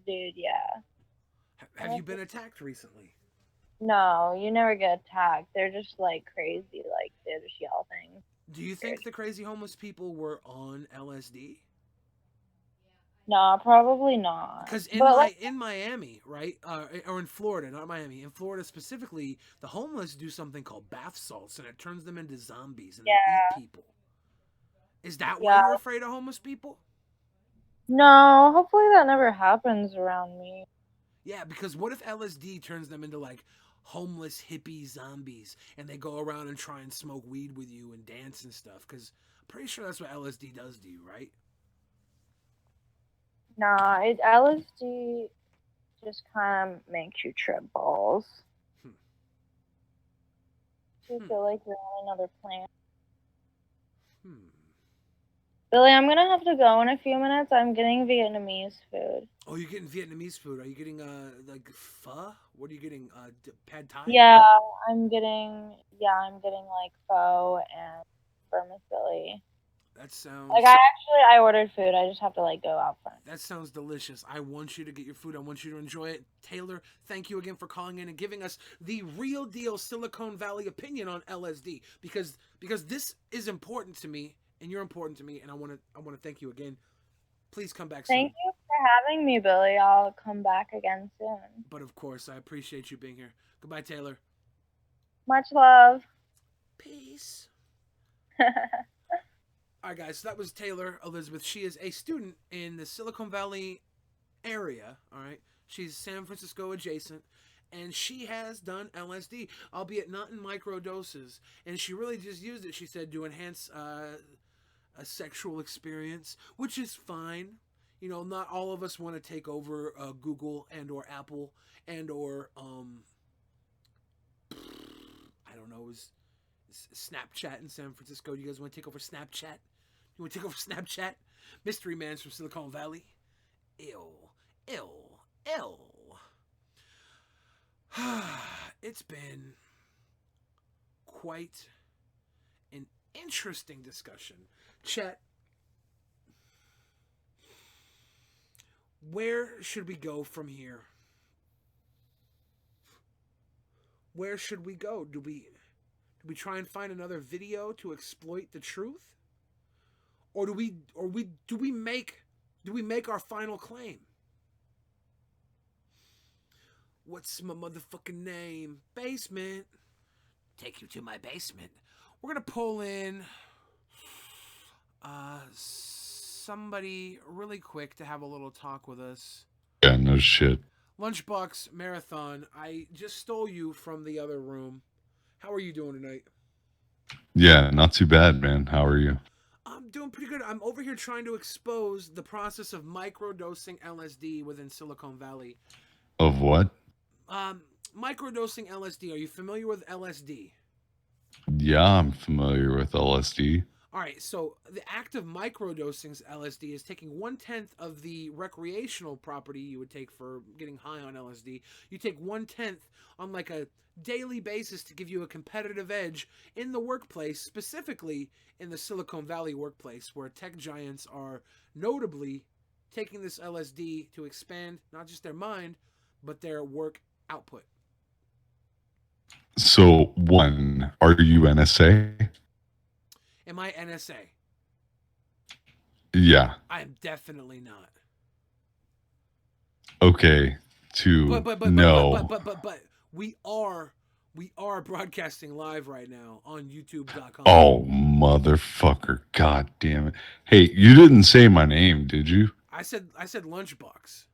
Dude, yeah. Have you been attacked recently? No, you never get attacked. They're just like crazy, like they just yell things. Do you think the crazy homeless people were on LSD? No, probably not. Because in Miami, right, or in Florida, not Miami, in Florida specifically, the homeless do something called bath salts, and it turns them into zombies, and they eat people. Is that why you're afraid of homeless people? No, hopefully that never happens around me. Yeah, because what if LSD turns them into like homeless hippie zombies, and they go around and try and smoke weed with you and dance and stuff? Because I'm pretty sure that's what LSD does to you, right? Nah, LSD just kind of makes you trip balls. You feel like you're on another planet. Billy, I'm gonna have to go in a few minutes. I'm getting Vietnamese food. Oh, you're getting Vietnamese food. Are you getting like pho? What are you getting? Pad Thai? Yeah, I'm getting like pho and vermicelli. That sounds like I ordered food. I just have to like go out front. That sounds delicious. I want you to get your food. I want you to enjoy it. Taylor, thank you again for calling in and giving us the real deal Silicone Valley opinion on LSD because this is important to me and you're important to me and I want to thank you again. Please come back soon. Thank you for having me, Billy. I'll come back again soon. But of course, I appreciate you being here. Goodbye, Taylor. Much love. Peace. All right, guys, so that was Taylor Elizabeth. She is a student in the Silicon Valley area, all right? She's San Francisco adjacent, and she has done LSD, albeit not in micro doses. And she really just used it, she said, to enhance a sexual experience, which is fine. You know, not all of us want to take over Google and or Apple and or, I don't know, Snapchat in San Francisco. You guys want to take over Snapchat? You want to take over Snapchat? Mystery Man's from Silicon Valley. Ew. It's been quite an interesting discussion. Chat, where should we go from here? Where should we go? Do we try and find another video to exploit the truth? Or do we make our final claim? What's my motherfucking name? Basement. Take you to my basement. We're gonna pull in somebody really quick to have a little talk with us. Yeah, no shit. Lunchbox Marathon, I just stole you from the other room. How are you doing tonight? Yeah, not too bad, man. How are you? I'm doing pretty good. I'm over here trying to expose the process of microdosing LSD within Silicon Valley. Of what? Microdosing LSD. Are you familiar with LSD? Yeah, I'm familiar with LSD. All right, so the act of microdosing LSD is taking 1/10 of the recreational property you would take for getting high on LSD. You take 1/10 on like a daily basis to give you a competitive edge in the workplace, specifically in the Silicon Valley workplace, where tech giants are notably taking this LSD to expand not just their mind, but their work output. So, one, are you NSA? Am I NSA? Yeah. I am definitely not. Okay. Two, no. But we We are broadcasting live right now on youtube.com. Oh, motherfucker. God damn it. Hey, you didn't say my name, did you? I said Lunchbox.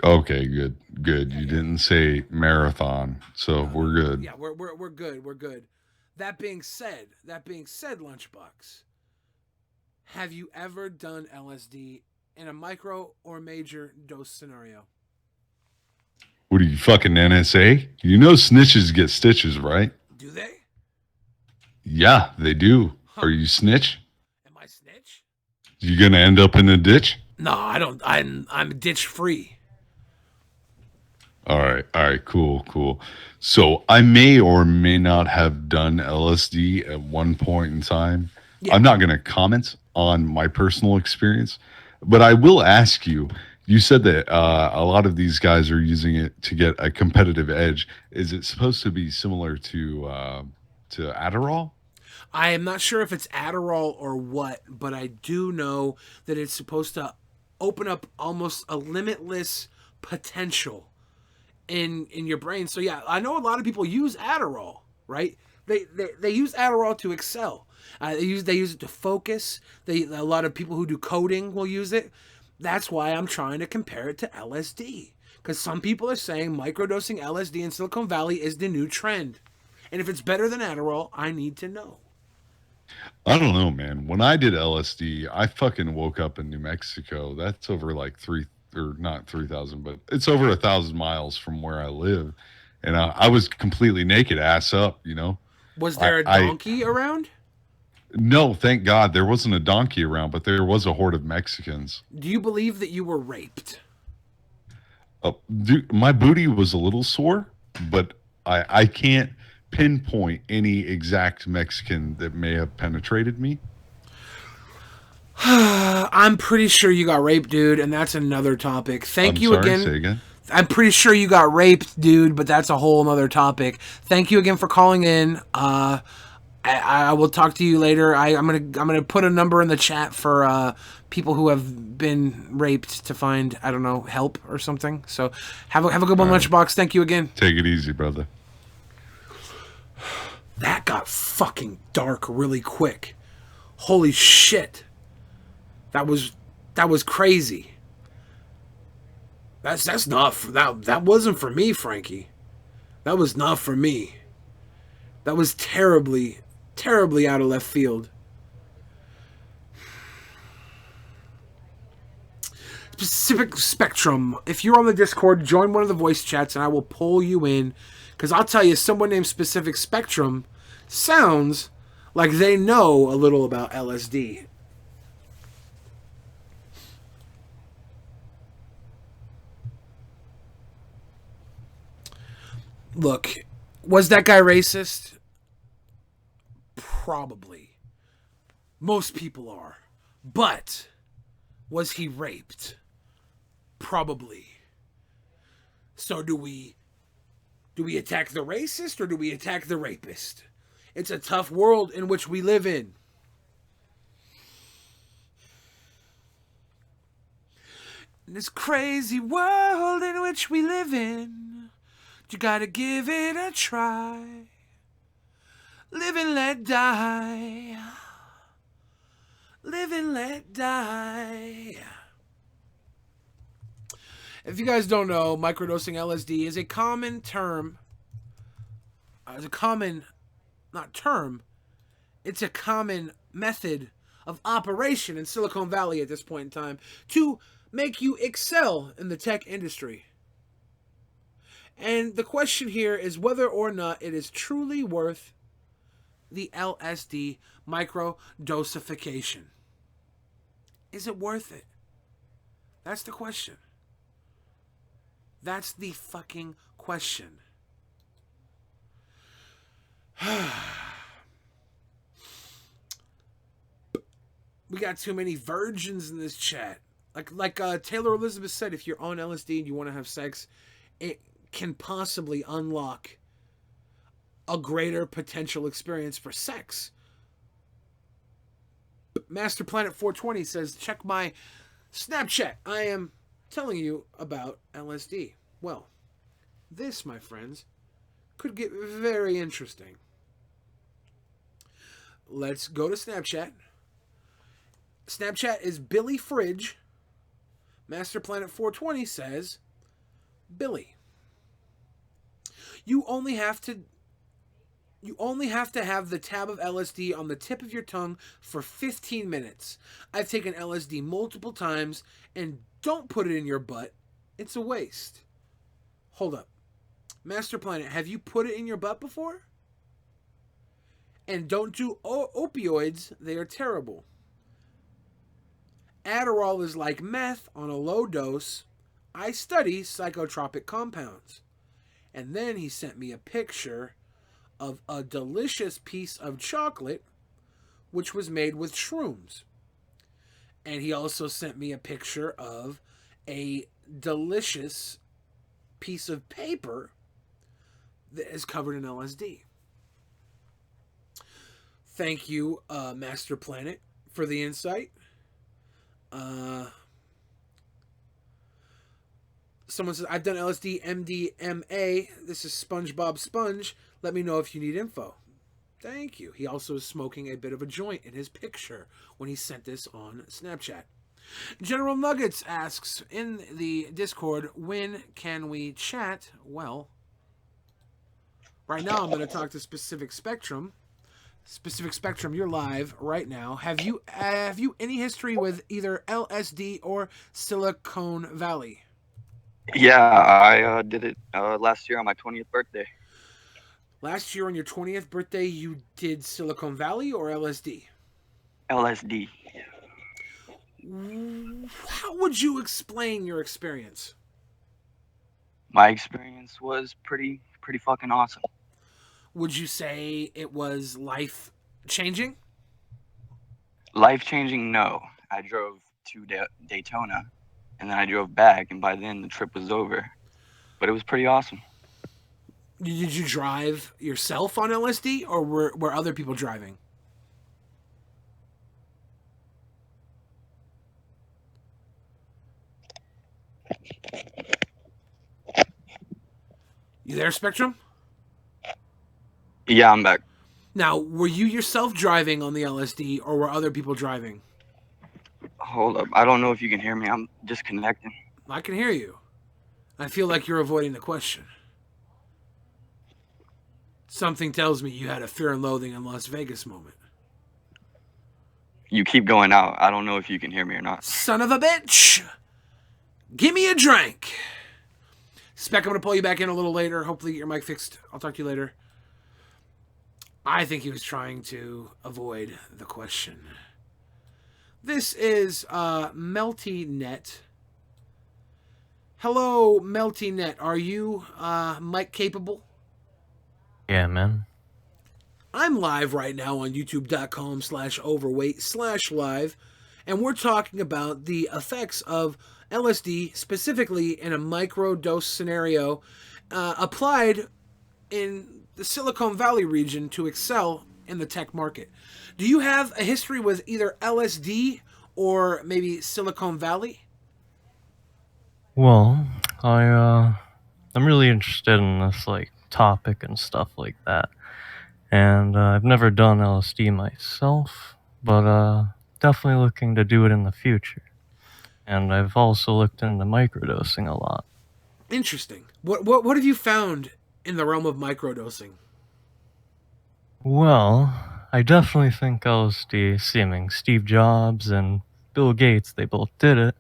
Okay, good. Good. You didn't say marathon, so we're good. Yeah, we're good. We're good. That being said, Lunchbox, have you ever done LSD in a micro or major dose scenario? What are you, fucking NSA? You know snitches get stitches, right? Do they? Yeah, they do. Are you snitch? Am I snitch? You gonna end up in a ditch? No, I don't. I'm ditch free. All right, cool. So I may or may not have done LSD at one point in time. Yeah. I'm not going to comment on my personal experience, but I will ask you. You said that a lot of these guys are using it to get a competitive edge. Is it supposed to be similar to Adderall? I am not sure if it's Adderall or what, but I do know that it's supposed to open up almost a limitless potential in your brain. So yeah, I know a lot of people use Adderall, right? They use Adderall to excel. They use it to focus. A lot of people who do coding will use it. That's why I'm trying to compare it to LSD, because some people are saying microdosing LSD in Silicone Valley is the new trend, and if it's better than Adderall, I need to know. I don't know, man. When I did LSD, I fucking woke up in New Mexico. That's over like not 3,000, but it's over 1,000 miles from where I live. And I was completely naked, ass up, you know? Was there a donkey around? No, thank God there wasn't a donkey around, but there was a horde of Mexicans. Do you believe that you were raped? Dude, my booty was a little sore, but I can't pinpoint any exact Mexican that may have penetrated me. I'm pretty sure you got raped, dude, and that's another topic. Thank you sorry, again. Say again. I'm pretty sure you got raped, dude, but that's a whole other topic. Thank you again for calling in. I will talk to you later. I'm gonna put a number in the chat for people who have been raped to find, I don't know, help or something. So have a good one, Lunchbox. Thank you again. Take it easy, brother. That got fucking dark really quick. Holy shit. That was crazy. That's not that wasn't for me, Frankie. That was not for me. That was terribly out of left field. Specific Spectrum. If you're on the Discord, join one of the voice chats and I will pull you in. Because I'll tell you, someone named Specific Spectrum sounds like they know a little about LSD. Look, was that guy racist? Probably. Most people are. But was he raped? Probably. So do we attack the racist or do we attack the rapist? It's a tough world in which we live in. In this crazy world in which we live in, you gotta give it a try. Live and let die. Live and let die. If you guys don't know, microdosing LSD is a common term. It's a common method of operation in Silicone Valley at this point in time to make you excel in the tech industry. And the question here is whether or not it is truly worth the LSD microdosification. Is it worth it? That's the question. That's the fucking question. We got too many virgins in this chat. Like Taylor Elizabeth said, if you're on LSD and you want to have sex, it can possibly unlock a greater potential experience for sex. Master Planet 420 says, check my Snapchat. I am telling you about LSD. Well, this, my friends, could get very interesting. Let's go to Snapchat. Snapchat is Billy Fridge. Master Planet 420 says, Billy, you only have to have the tab of LSD on the tip of your tongue for 15 minutes. I've taken LSD multiple times, and don't put it in your butt. It's a waste. Hold up. Master Planet, have you put it in your butt before? And don't do opioids. They are terrible. Adderall is like meth on a low dose. I study psychotropic compounds. And then he sent me a picture of a delicious piece of chocolate which was made with shrooms. And he also sent me a picture of a delicious piece of paper that is covered in LSD. Thank you, Master Planet, for the insight. Someone says, I've done LSD, MDMA. This is SpongeBob Sponge. Let me know if you need info. Thank you. He also is smoking a bit of a joint in his picture when he sent this on Snapchat. General Nuggets asks in the Discord, when can we chat? Well, right now I'm going to talk to Specific Spectrum. Specific Spectrum, you're live right now. Have you any history with either LSD or Silicone Valley? Yeah, I did it last year on my 20th birthday. Last year on your 20th birthday, you did Silicone Valley or LSD? LSD. How would you explain your experience? My experience was pretty fucking awesome. Would you say it was life-changing? Life-changing, no. I drove to Daytona, and then I drove back, and by then the trip was over. But it was pretty awesome. Did you drive yourself on LSD, or were other people driving? You there, Spectrum? Yeah, I'm back. Now, were you yourself driving on the LSD, or were other people driving? Hold up. I don't know if you can hear me. I'm disconnecting. I can hear you. I feel like you're avoiding the question. Something tells me you had a Fear and Loathing in Las Vegas moment. You keep going out. I don't know if you can hear me or not. Son of a bitch! Give me a drink! Spec, I'm going to pull you back in a little later. Hopefully get your mic fixed. I'll talk to you later. I think he was trying to avoid the question. This is MeltyNet. Hello, MeltyNet. Are you mic capable? Yeah, man. I'm live right now on youtube.com/overweight/live, and we're talking about the effects of LSD, specifically in a microdose scenario, applied in the Silicone Valley region to excel in the tech market. Do you have a history with either LSD or maybe Silicone Valley? Well, I'm really interested in this topic and stuff like that, and I've never done LSD myself, but definitely looking to do it in the future. And I've also looked into microdosing a lot. Interesting. What have you found in the realm of microdosing? Well, I definitely think LSD, seeming Steve Jobs and Bill Gates, they both did it.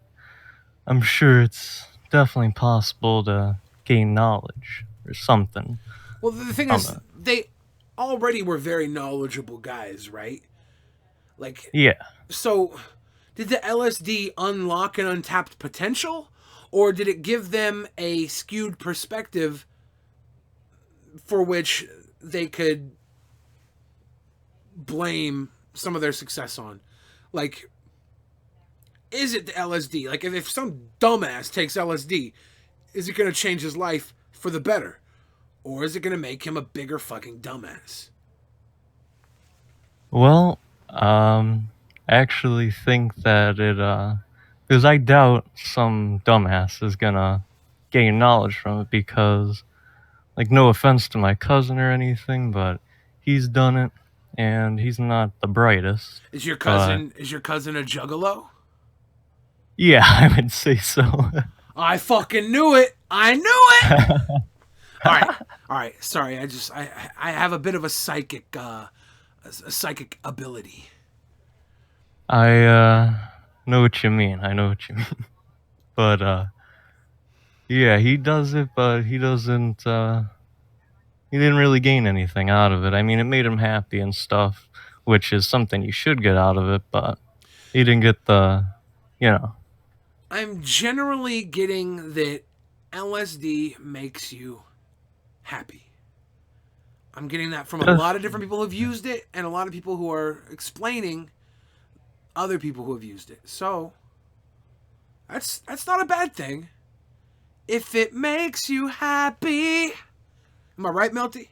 I'm sure it's definitely possible to gain knowledge or something. Well, the thing is, they already were very knowledgeable guys, right? Yeah. So, did the LSD unlock an untapped potential, or did it give them a skewed perspective for which they could blame some of their success on? Is it the LSD? If some dumbass takes LSD, is it going to change his life for the better? Or is it going to make him a bigger fucking dumbass? Well, I actually think that it, because I doubt some dumbass is gonna gain knowledge from it, because like, no offense to my cousin or anything, but he's done it, and he's not the brightest. Is your But cousin a juggalo? yeah, I would say so. I fucking knew it. I knew it. All right. Sorry, I have a bit of a psychic ability. I know what you mean. I know what you mean. But yeah, he does it, but he doesn't. He didn't really gain anything out of it. I mean, it made him happy and stuff, which is something you should get out of it. But he didn't get the, you know. I'm generally getting that LSD makes you happy. I'm getting that from a lot of different people who've used it, and a lot of people who are explaining other people who have used it. So that's not a bad thing. If it makes you happy. Am I right, Melty?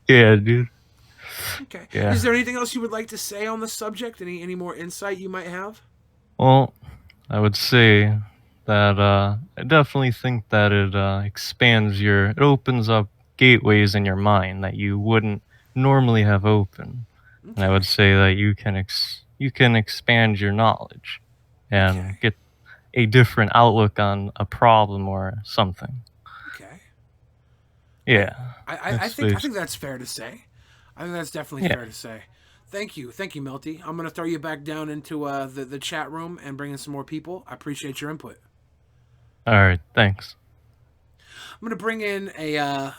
Yeah, dude. Okay. Yeah. Is there anything else you would like to say on the subject? Any more insight you might have? Well, I would say that I definitely think that it expands it opens up gateways in your mind that you wouldn't normally have open. And I would say that you can expand your knowledge and get a different outlook on a problem or something. Okay. Yeah. I think that's fair to say. I think that's definitely fair to say. Thank you, Melty. I'm gonna throw you back down into the chat room and bring in some more people. I appreciate your input. All right, thanks. I'm gonna bring in a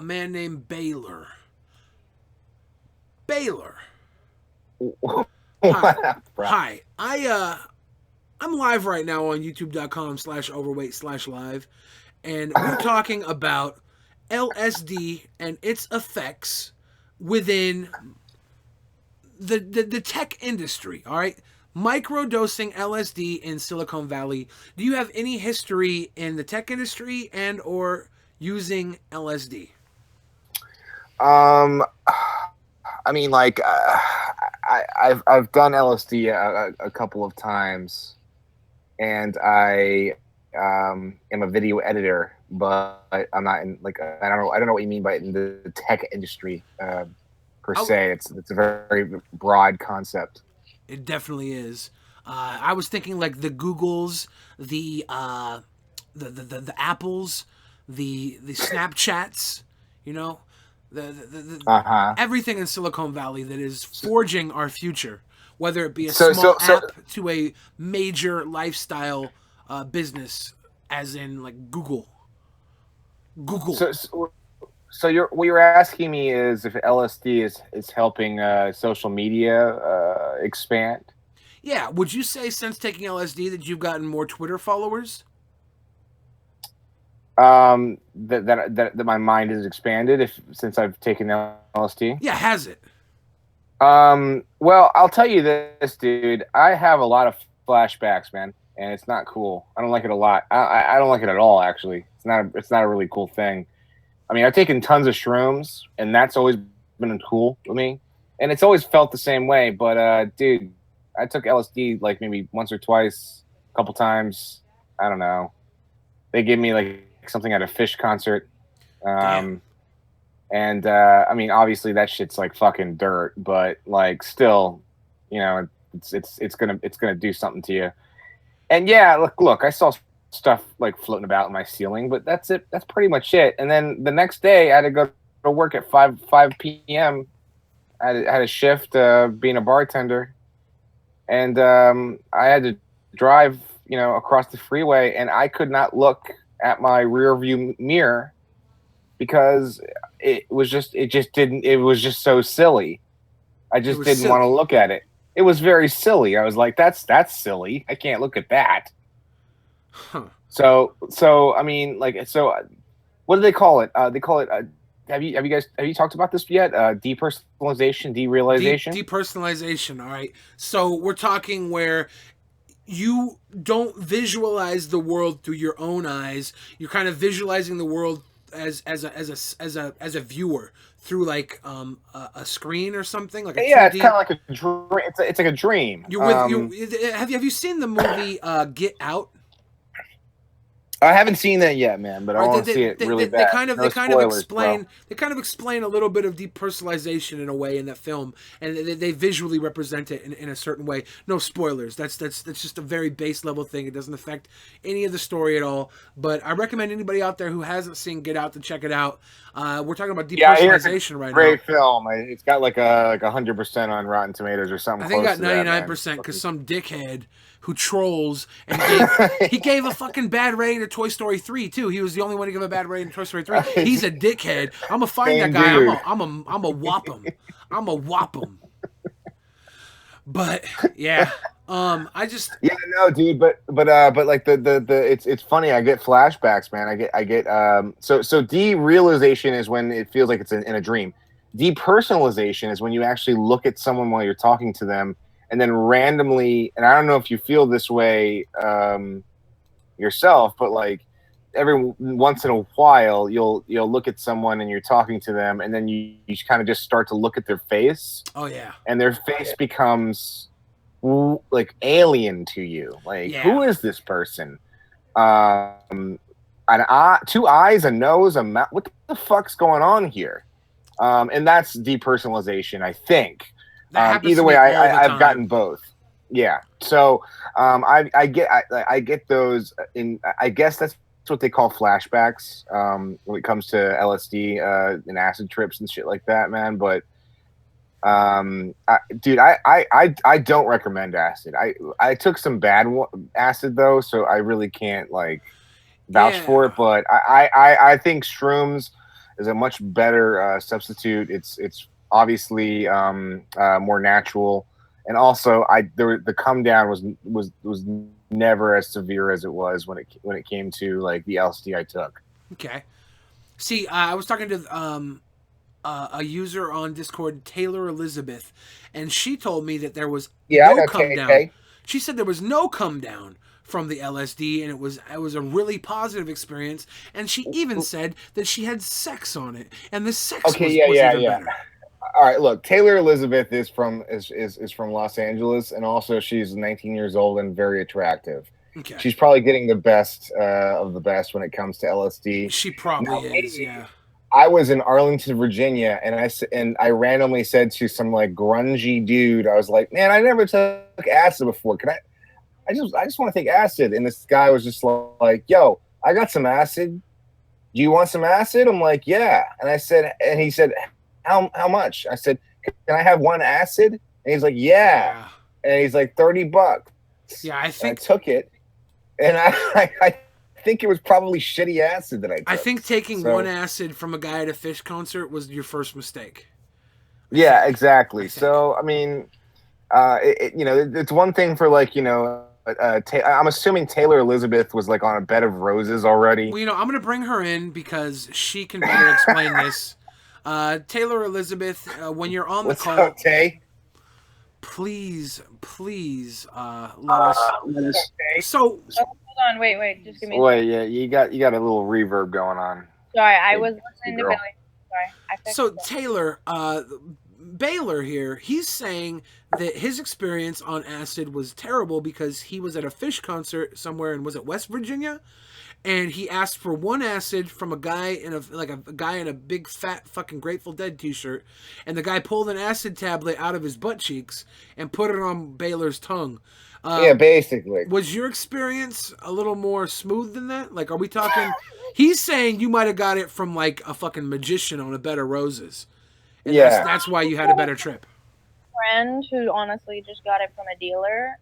man named Baylor. Baylor. Hi. I'm live right now on youtube.com/overweight/live, and we're talking about LSD and its effects within the tech industry. All right, microdosing LSD in Silicone Valley. Do you have any history in the tech industry and or using LSD? I mean, like, I've done LSD a couple of times, and I am a video editor, but I'm not in, like, I don't know what you mean by in the tech industry per se. It's a very broad concept. It definitely is. I was thinking like the Googles, the Apples, the Snapchats, you know, the everything in Silicon Valley that is forging our future, whether it be a small app to a major lifestyle business, as in like Google. So what you're asking me is if LSD is helping social media expand? Yeah. Would you say since taking LSD that you've gotten more Twitter followers? That my mind has expanded since I've taken LSD? Yeah, has it? Well, I'll tell you this, dude. I have a lot of flashbacks, man, and it's not cool. I don't like it a lot. I don't like it at all, actually. It's not a really cool thing. I mean, I've taken tons of shrooms, and that's always been cool with me, and it's always felt the same way. But dude, I took LSD like maybe once or twice, a couple times. I don't know. They gave me like something at a Fish concert, and I mean, obviously that shit's like fucking dirt, but like still, you know, it's gonna do something to you. And yeah, look, I saw stuff like floating about in my ceiling, but that's it. That's pretty much it. And then the next day, I had to go to work at 5 p.m. I had a shift being a bartender, and I had to drive, you know, across the freeway, and I could not look at my rear view mirror because it was just so silly. I just didn't want to look at it. It was very silly. I was like, that's silly. I can't look at that. Huh. So I mean, like, so what do they call it? They call it. Have you talked about this yet? Depersonalization, derealization. Depersonalization. All right. So we're talking where you don't visualize the world through your own eyes. You're kind of visualizing the world as a viewer through like a screen or something, like a 2D. It's kind of like a dream. It's like a dream. You're with have you seen the movie Get Out? I haven't seen that yet, man, but I want to see it really bad. They kind of explain a little bit of depersonalization in a way in that film, and they visually represent it in a certain way. No spoilers. That's just a very base level thing. It doesn't affect any of the story at all. But I recommend anybody out there who hasn't seen Get Out to check it out. We're talking about depersonalization right now. Great film. It's got like 100% on Rotten Tomatoes or something. I think it got 99% because some dickhead who trolls and he gave a fucking bad rating to Toy Story 3 too. He was the only one to give a bad rating to Toy Story 3. He's a dickhead. I'm gonna find that guy. I'm a whop him. I'm a whop him. But yeah, no, dude. But like it's funny. I get flashbacks, man. I get so derealization is when it feels like it's in a dream. Depersonalization is when you actually look at someone while you're talking to them. And then randomly, and I don't know if you feel this way yourself, but like every once in a while, you'll look at someone and you're talking to them, and then you kind of just start to look at their face. Oh yeah. And their face becomes like alien to you. Like, who is this person? An eye, 2 eyes, a nose, a mouth. What the fuck's going on here? And that's depersonalization, I think. Either way, I've gotten both. Yeah. So I get those in. I guess that's what they call flashbacks when it comes to LSD and acid trips and shit like that, man. But dude, I don't recommend acid. I took some bad acid though, so I really can't like vouch for it. But I think shrooms is a much better substitute. It's obviously more natural, and also the come down was never as severe as it was when it came to like the LSD I took. Okay. See, I was talking to a user on Discord, Taylor Elizabeth, and she told me that there was no come down. She said there was no come down from the LSD, and it was a really positive experience. And she even said that she had sex on it, and the sex was even better. All right, look, Taylor Elizabeth is from Los Angeles, and also she's 19 years old and very attractive. Okay. She's probably getting the best of the best when it comes to LSD. She probably is, yeah. I was in Arlington, Virginia, and I randomly said to some like grungy dude, I was like, "Man, I never took acid before. Can I just want to take acid." And this guy was just like, "Yo, I got some acid. Do you want some acid?" I'm like, "Yeah." And he said, How much? I said, "Can I have one acid?" And he's like, "Yeah." And he's like, $30. Yeah, I took it, and I think it was probably shitty acid that I took. I think taking one acid from a guy at a Fish concert was your first mistake. Yeah, exactly. So I mean, it's one thing for like I'm assuming Taylor Elizabeth was like on a bed of roses already. Well, I'm going to bring her in because she can better explain this. Taylor Elizabeth, when you're on the call, up, Tay? please, let us. So, hold on, wait, just give me. Wait, yeah, you got a little reverb going on. Sorry, I was listening to Billy. Sorry, so Taylor, Baylor here, he's saying that his experience on acid was terrible because he was at a Fish concert somewhere in, was it West Virginia? And he asked for one acid from a guy in a big fat fucking Grateful Dead t-shirt, and the guy pulled an acid tablet out of his butt cheeks and put it on Baylor's tongue. Yeah, basically. Was your experience a little more smooth than that? Like, are we talking? He's saying you might have got it from like a fucking magician on a bed of roses. And that's why you had a better trip. Friend who honestly just got it from a dealer.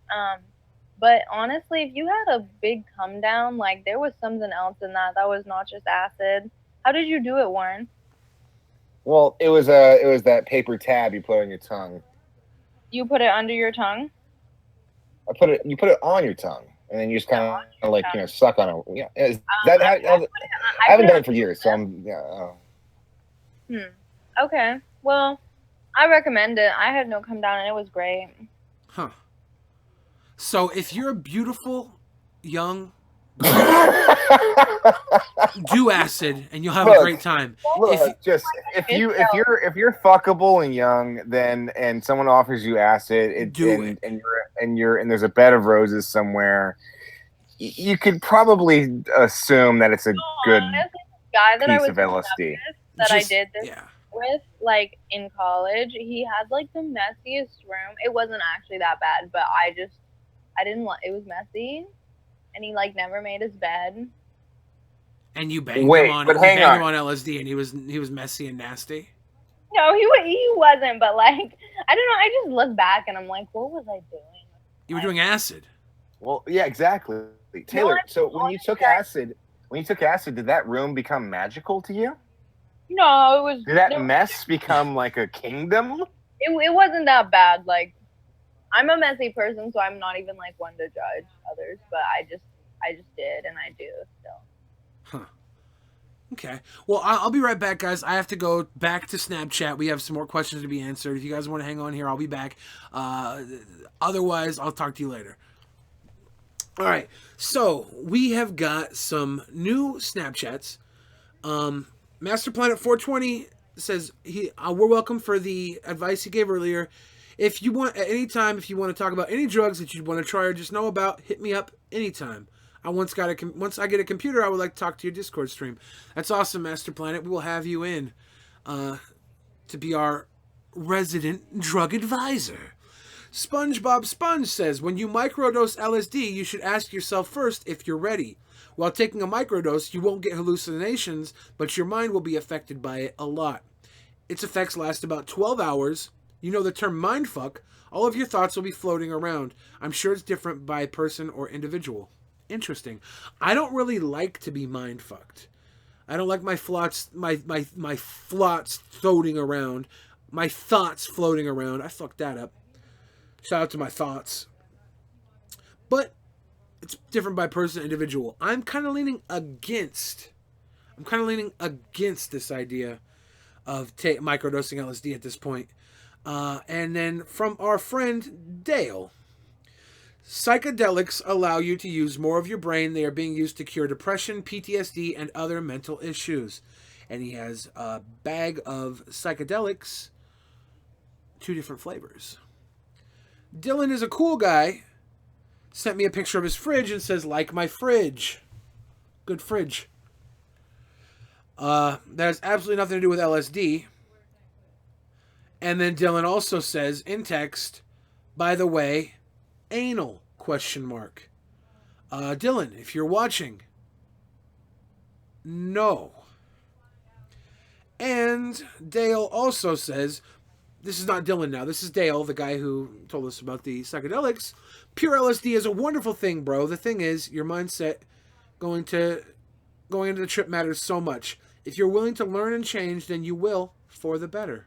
But honestly, if you had a big come down, like there was something else in that was not just acid. How did you do it, Warren? Well, it was that paper tab you put on your tongue. You put it under your tongue? You put it on your tongue, and then you just kind of like suck on it. Yeah, I haven't done it for years, so I'm Okay, well, I recommend it. I had no come down, and it was great. Huh. So if you're a beautiful young do acid and you'll have a great time. Look, if you're fuckable and young, and someone offers you acid, and there's a bed of roses somewhere, you could probably assume that it's a good Honestly, the guy that I piece was of LSD. that I did this with, like in college, he had like the messiest room. It wasn't actually that bad, but I didn't like. It was messy, and he like never made his bed. And you banged Wait, him on but hang on. LSD, and he was messy and nasty. No, he wasn't. But like, I don't know. I just look back and I'm like, what was I doing? You were doing acid. Well, yeah, exactly. Taylor, so when you took acid, did that room become magical to you? No, it was. Did that mess become like a kingdom? It wasn't that bad. Like, I'm a messy person, so I'm not even like one to judge others. But I just did, and I do still. Huh. Okay. Well, I'll be right back, guys. I have to go back to Snapchat. We have some more questions to be answered. If you guys want to hang on here, I'll be back. Otherwise, I'll talk to you later. All right. So we have got some new Snapchats. Master Planet 420 says we're welcome for the advice he gave earlier. If you want, at any time, if you want to talk about any drugs that you want to try or just know about, hit me up anytime. Once I get a computer, I would like to talk to your Discord stream. That's awesome, Master Planet. We will have you in to be our resident drug advisor. SpongeBob Sponge says, when you microdose LSD, you should ask yourself first if you're ready. While taking a microdose, you won't get hallucinations, but your mind will be affected by it a lot. Its effects last about 12 hours. You know the term mindfuck. All of your thoughts will be floating around. I'm sure it's different by person or individual. Interesting. I don't really like to be mind fucked. I don't like my flots floating around. My thoughts floating around. I fucked that up. Shout out to my thoughts. But it's different by person, individual. I'm kind of leaning against this idea of microdosing LSD at this point. And then from our friend Dale. Psychedelics allow you to use more of your brain. They are being used to cure depression, PTSD, and other mental issues. And he has a bag of psychedelics, 2 different flavors. Dylan is a cool guy. Sent me a picture of his fridge and says, like my fridge. Good fridge. That has absolutely nothing to do with LSD. And then Dylan also says in text, by the way, anal ? Dylan, if you're watching, no. And Dale also says, this is not Dylan now, this is Dale, the guy who told us about the psychedelics. Pure LSD is a wonderful thing, bro. The thing is, your mindset going into the trip matters so much. If you're willing to learn and change, then you will, for the better.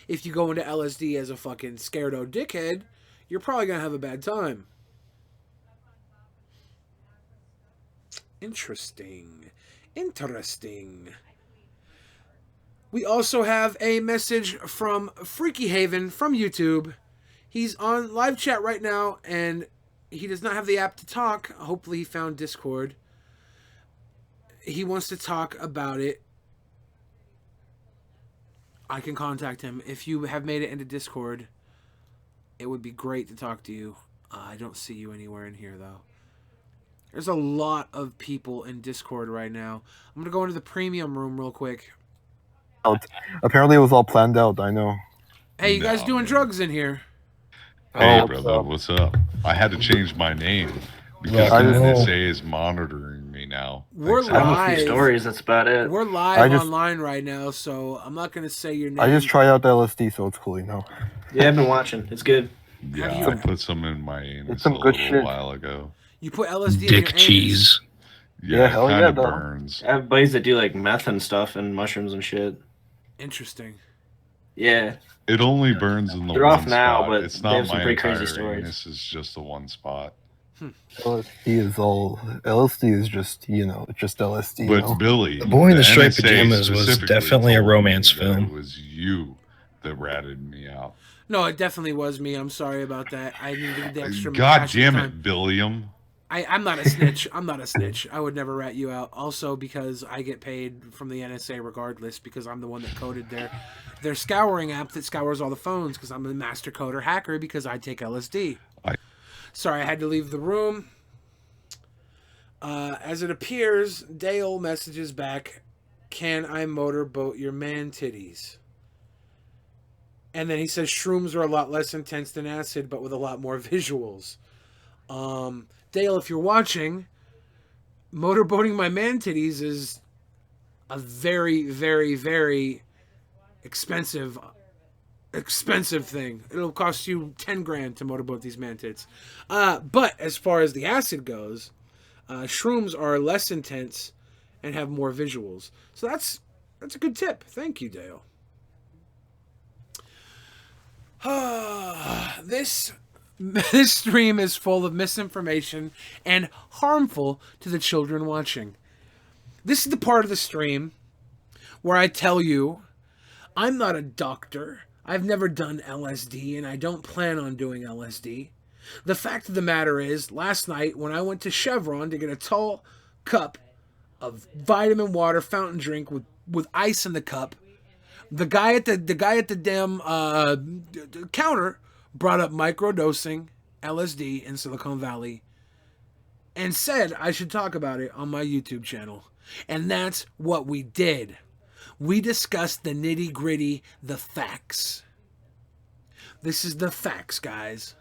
If you go into LSD as a fucking scaredy dickhead, you're probably going to have a bad time. Interesting. We also have a message from Freaky Haven from YouTube. He's on live chat right now, and he does not have the app to talk. Hopefully he found Discord. He wants to talk about it. I can contact him. If you have made it into Discord, it would be great to talk to you. I don't see you anywhere in here, though. There's a lot of people in Discord right now. I'm going to go into the premium room real quick. Apparently it was all planned out, I know. Hey, you guys doing drugs in here? Hey, brother, what's up? I had to change my name because the NSA is monitoring me now. We're Thanks. live. I have a few stories, that's about it. We're live online right now, so I'm not going to say your name. I just tried out the LSD, so it's cool, you know. Yeah, I've been watching. It's good. Yeah, I put some in my anus some a good little shit. while ago. You put LSD Dick in your cheese. Yeah, hell it kind yeah, of dog. burns. I have buddies that do like meth and stuff and mushrooms and shit. Interesting. Yeah. It only burns in the They're one off now, spot. but It's they not have some my pretty crazy entire stories. anus. It's just the one spot. LSD is just, you know, just LSD. But you know? Billy, The Boy in the NSA Striped Pajamas was specifically definitely a told me romance that film. It was you that ratted me out. No, it definitely was me. I'm sorry about that. I needed the extra God cash damn time. it, Billiam. I'm not a snitch. I'm not a snitch. I would never rat you out. Also, because I get paid from the NSA regardless, because I'm the one that coded their scouring app that scours all the phones, because I'm a master coder hacker because I take LSD. Sorry, I had to leave the room. As it appears, Dale messages back, "Can I motorboat your man titties?" And then he says shrooms are a lot less intense than acid, but with a lot more visuals. Dale, if you're watching, motorboating my man titties is a very, very, very expensive thing. It'll cost you 10 grand to motorboat these man tits. But as far as the acid goes, shrooms are less intense and have more visuals. So that's a good tip. Thank you, Dale. This stream is full of misinformation and harmful to the children watching. This is the part of the stream where I tell you I'm not a doctor. I've never done LSD, and I don't plan on doing LSD. The fact of the matter is, last night when I went to Chevron to get a tall cup of vitamin water fountain drink with ice in the cup, the guy at the damn counter brought up microdosing LSD in Silicone Valley and said I should talk about it on my YouTube channel. And that's what we did. We discussed the nitty-gritty, the facts. This is the facts, guys.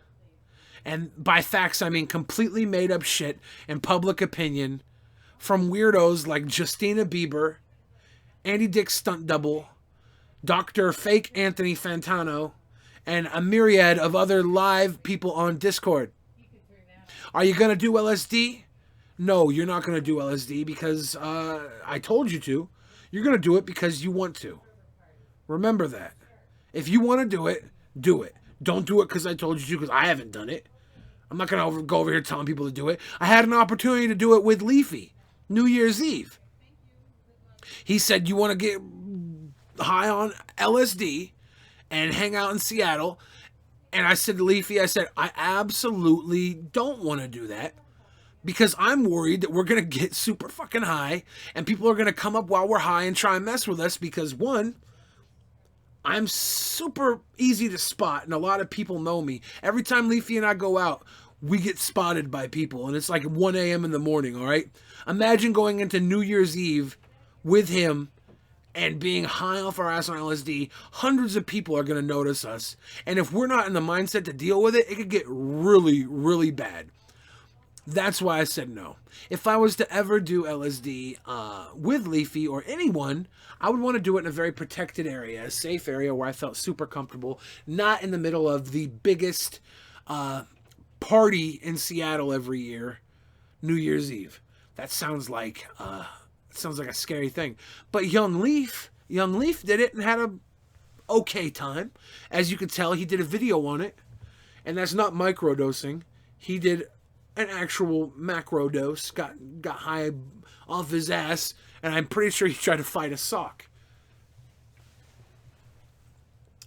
And by facts, I mean completely made up shit and public opinion from weirdos like Justina Bieber, Andy Dick's stunt double, Dr. Fake Anthony Fantano, and a myriad of other live people on Discord. Are you going to do LSD? No, you're not going to do LSD because I told you to. You're going to do it because you want to. Remember that. If you want to do it, do it. Don't do it because I told you to, because I haven't done it. I'm not going to go over here telling people to do it. I had an opportunity to do it with Leafy, New Year's Eve. He said, you want to get high on LSD and hang out in Seattle? And I said to Leafy, I absolutely don't want to do that. Because I'm worried that we're going to get super fucking high and people are going to come up while we're high and try and mess with us because, one, I'm super easy to spot and a lot of people know me. Every time Leafy and I go out, we get spotted by people and it's like 1 a.m. in the morning, all right? Imagine going into New Year's Eve with him and being high off our ass on LSD. Hundreds of people are going to notice us. And if we're not in the mindset to deal with it, it could get really, really bad. That's why I said no. If I was to ever do LSD with Leafy or anyone, I would want to do it in a very protected area, a safe area where I felt super comfortable, not in the middle of the biggest party in Seattle every year, New Year's Eve. That sounds like a scary thing. But Young Leaf did it and had a okay time. As you can tell, he did a video on it, and that's not microdosing. He did an actual macro dose, got high off his ass, and I'm pretty sure he tried to fight a sock.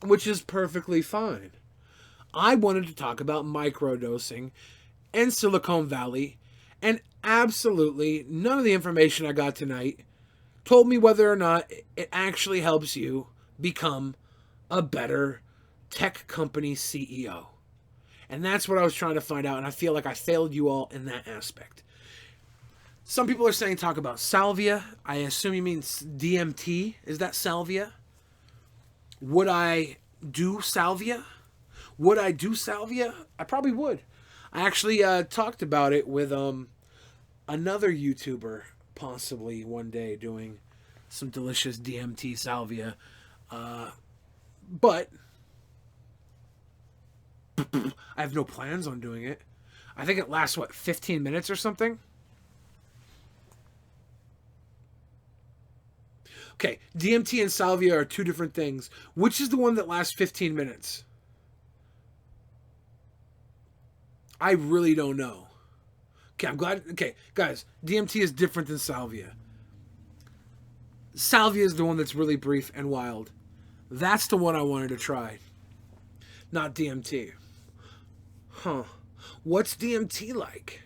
Which is perfectly fine. I wanted to talk about microdosing and Silicone Valley, and absolutely none of the information I got tonight told me whether or not it actually helps you become a better tech company CEO. And that's what I was trying to find out, and I feel like I failed you all in that aspect. Some people are saying talk about salvia. I assume you mean DMT. Is that salvia? Would I do salvia? Would I do salvia? I probably would. I actually talked about it with another YouTuber, possibly one day, doing some delicious DMT salvia. But I have no plans on doing it. I think it lasts, 15 minutes or something? Okay, DMT and salvia are two different things. Which is the one that lasts 15 minutes? I really don't know. Okay, I'm glad. Okay, guys, DMT is different than salvia. Salvia is the one that's really brief and wild. That's the one I wanted to try. Not DMT. Huh. What's DMT like?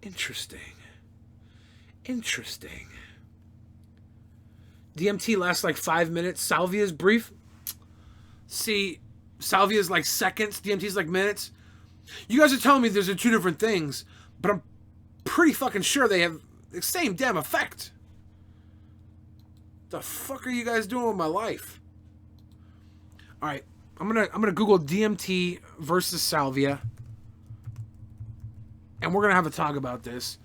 Interesting. DMT lasts like 5 minutes. Salvia is brief. See, salvia is like seconds. DMT is like minutes. You guys are telling me those are two different things, but I'm pretty fucking sure they have the same damn effect. The fuck are you guys doing with my life? All right, I'm gonna Google DMT versus salvia, and we're gonna have a talk about this.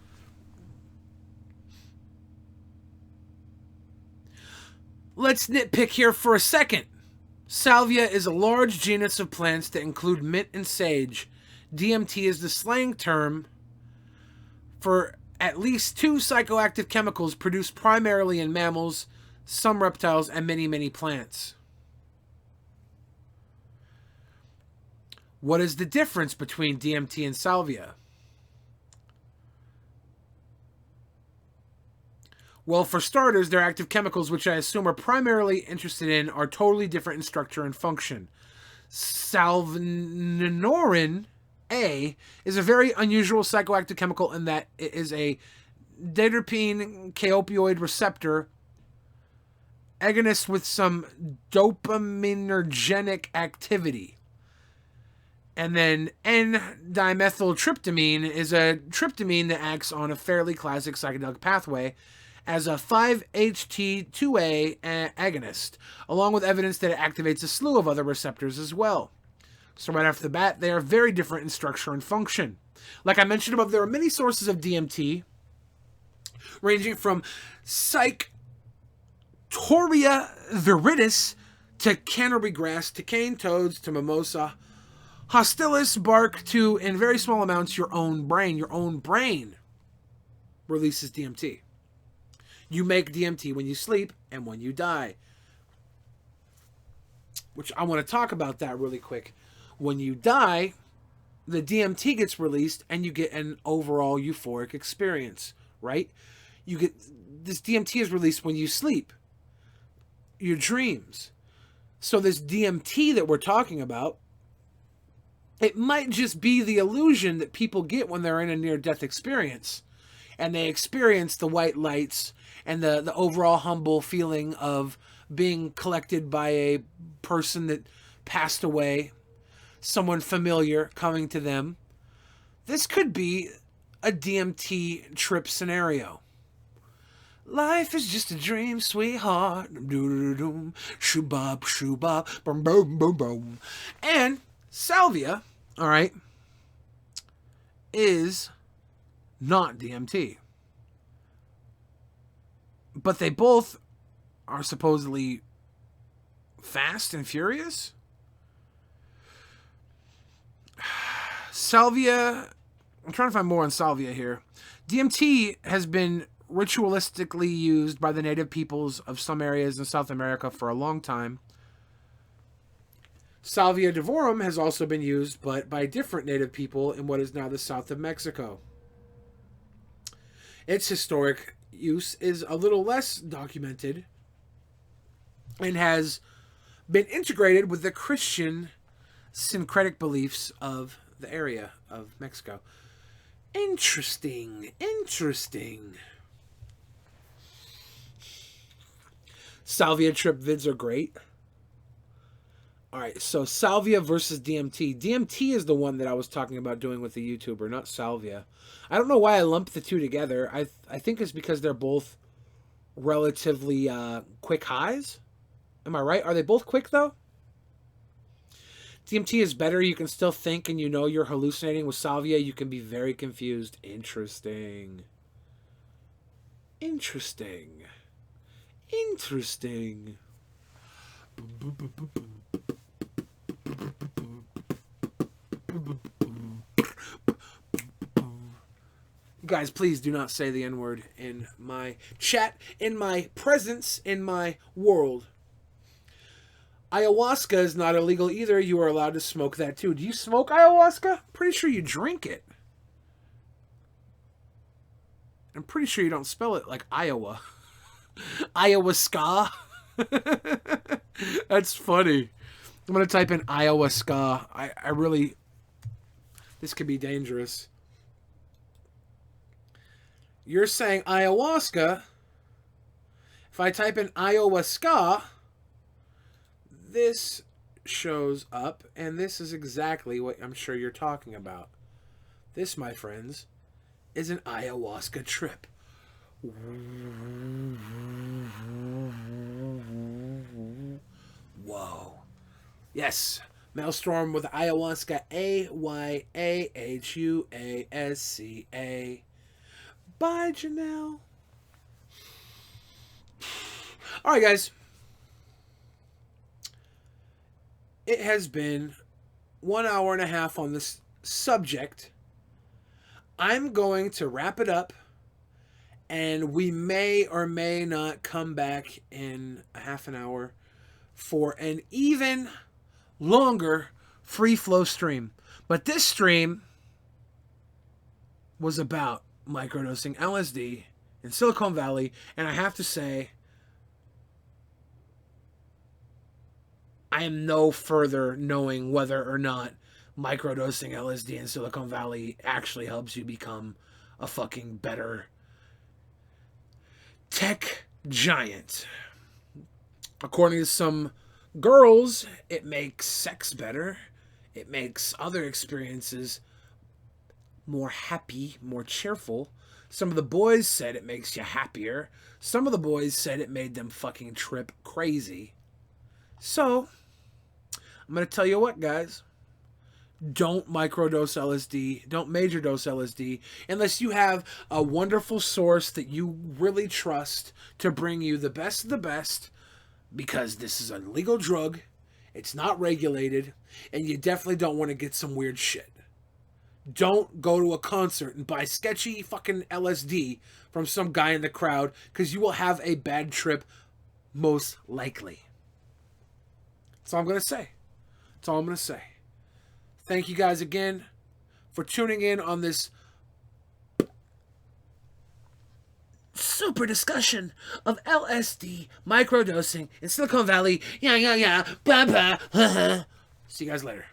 Let's nitpick here for a second. Salvia is a large genus of plants that include mint and sage. DMT is the slang term for at least 2 psychoactive chemicals produced primarily in mammals, some reptiles, and many, many plants. What is the difference between DMT and salvia? Well, for starters, their active chemicals, which I assume are primarily interested in, are totally different in structure and function. Salvinorin A is a very unusual psychoactive chemical in that it is a deuterpine K-opioid receptor agonist with some dopaminergic activity. And then N-dimethyltryptamine is a tryptamine that acts on a fairly classic psychedelic pathway as a 5-HT2A agonist, along with evidence that it activates a slew of other receptors as well. So right off the bat, they are very different in structure and function. Like I mentioned above, there are many sources of DMT, ranging from Psychtoria viridis to canterbury grass to cane toads to mimosa, hostilis bark to, in very small amounts, your own brain. Your own brain releases DMT. You make DMT when you sleep and when you die. Which I want to talk about that really quick. When you die, the DMT gets released and you get an overall euphoric experience, right? You get this DMT is released when you sleep. Your dreams. So this DMT that we're talking about, it might just be the illusion that people get when they're in a near-death experience. And they experience the white lights and the overall humble feeling of being collected by a person that passed away, someone familiar coming to them. This could be a DMT trip scenario. Life is just a dream, sweetheart. Doo-doo-doo-doo. Shoo-bop, shoo-bop. Boom, boom, boom, boom. And salvia, all right, is not DMT. But they both are supposedly fast and furious. Salvia, I'm trying to find more on salvia here. DMT has been ritualistically used by the native peoples of some areas in South America for a long time. Salvia divorum has also been used, but by different native people in what is now the south of Mexico. Its historic use is a little less documented and has been integrated with the Christian syncretic beliefs of the area of Mexico. Interesting. Salvia trip vids are great. Alright, so salvia versus DMT. DMT is the one that I was talking about doing with the YouTuber, not salvia. I don't know why I lumped the two together. I think it's because they're both relatively quick highs. Am I right? Are they both quick, though? DMT is better. You can still think and you know you're hallucinating. With salvia, you can be very confused. Interesting. Guys, please do not say the N-word in my chat, in my presence, in my world. Ayahuasca is not illegal either. You are allowed to smoke that too. Do you smoke ayahuasca? Pretty sure you drink it. I'm pretty sure you don't spell it like Iowa. Ayahuasca. That's funny. I'm going to type in ayahuasca. I really... This could be dangerous. You're saying ayahuasca. If I type in ayahuasca, this shows up, and this is exactly what I'm sure you're talking about. This, my friends, is an ayahuasca trip. Whoa. Yes. Maelstrom with ayahuasca. AYAHUASCA. Bye, Janelle. All right, guys. It has been 1 hour and a half on this subject. I'm going to wrap it up, and we may or may not come back in a half an hour for an even longer free flow stream. But this stream was about microdosing LSD in Silicone Valley, and I have to say, I am no further knowing whether or not microdosing LSD in Silicone Valley actually helps you become a fucking better tech giant. According to some girls, it makes sex better. It makes other experiences more happy, more cheerful. Some of the boys said it makes you happier. Some of the boys said it made them fucking trip crazy. So, I'm going to tell you what, guys. Don't microdose LSD. Don't major dose LSD unless you have a wonderful source that you really trust to bring you the best of the best, because this is a legal drug. It's not regulated, and you definitely don't want to get some weird shit. Don't go to a concert and buy sketchy fucking LSD from some guy in the crowd, because you will have a bad trip, most likely. That's all I'm going to say. That's all I'm going to say. Thank you guys again for tuning in on this super discussion of LSD microdosing in Silicone Valley. Yeah, blah, blah. See you guys later.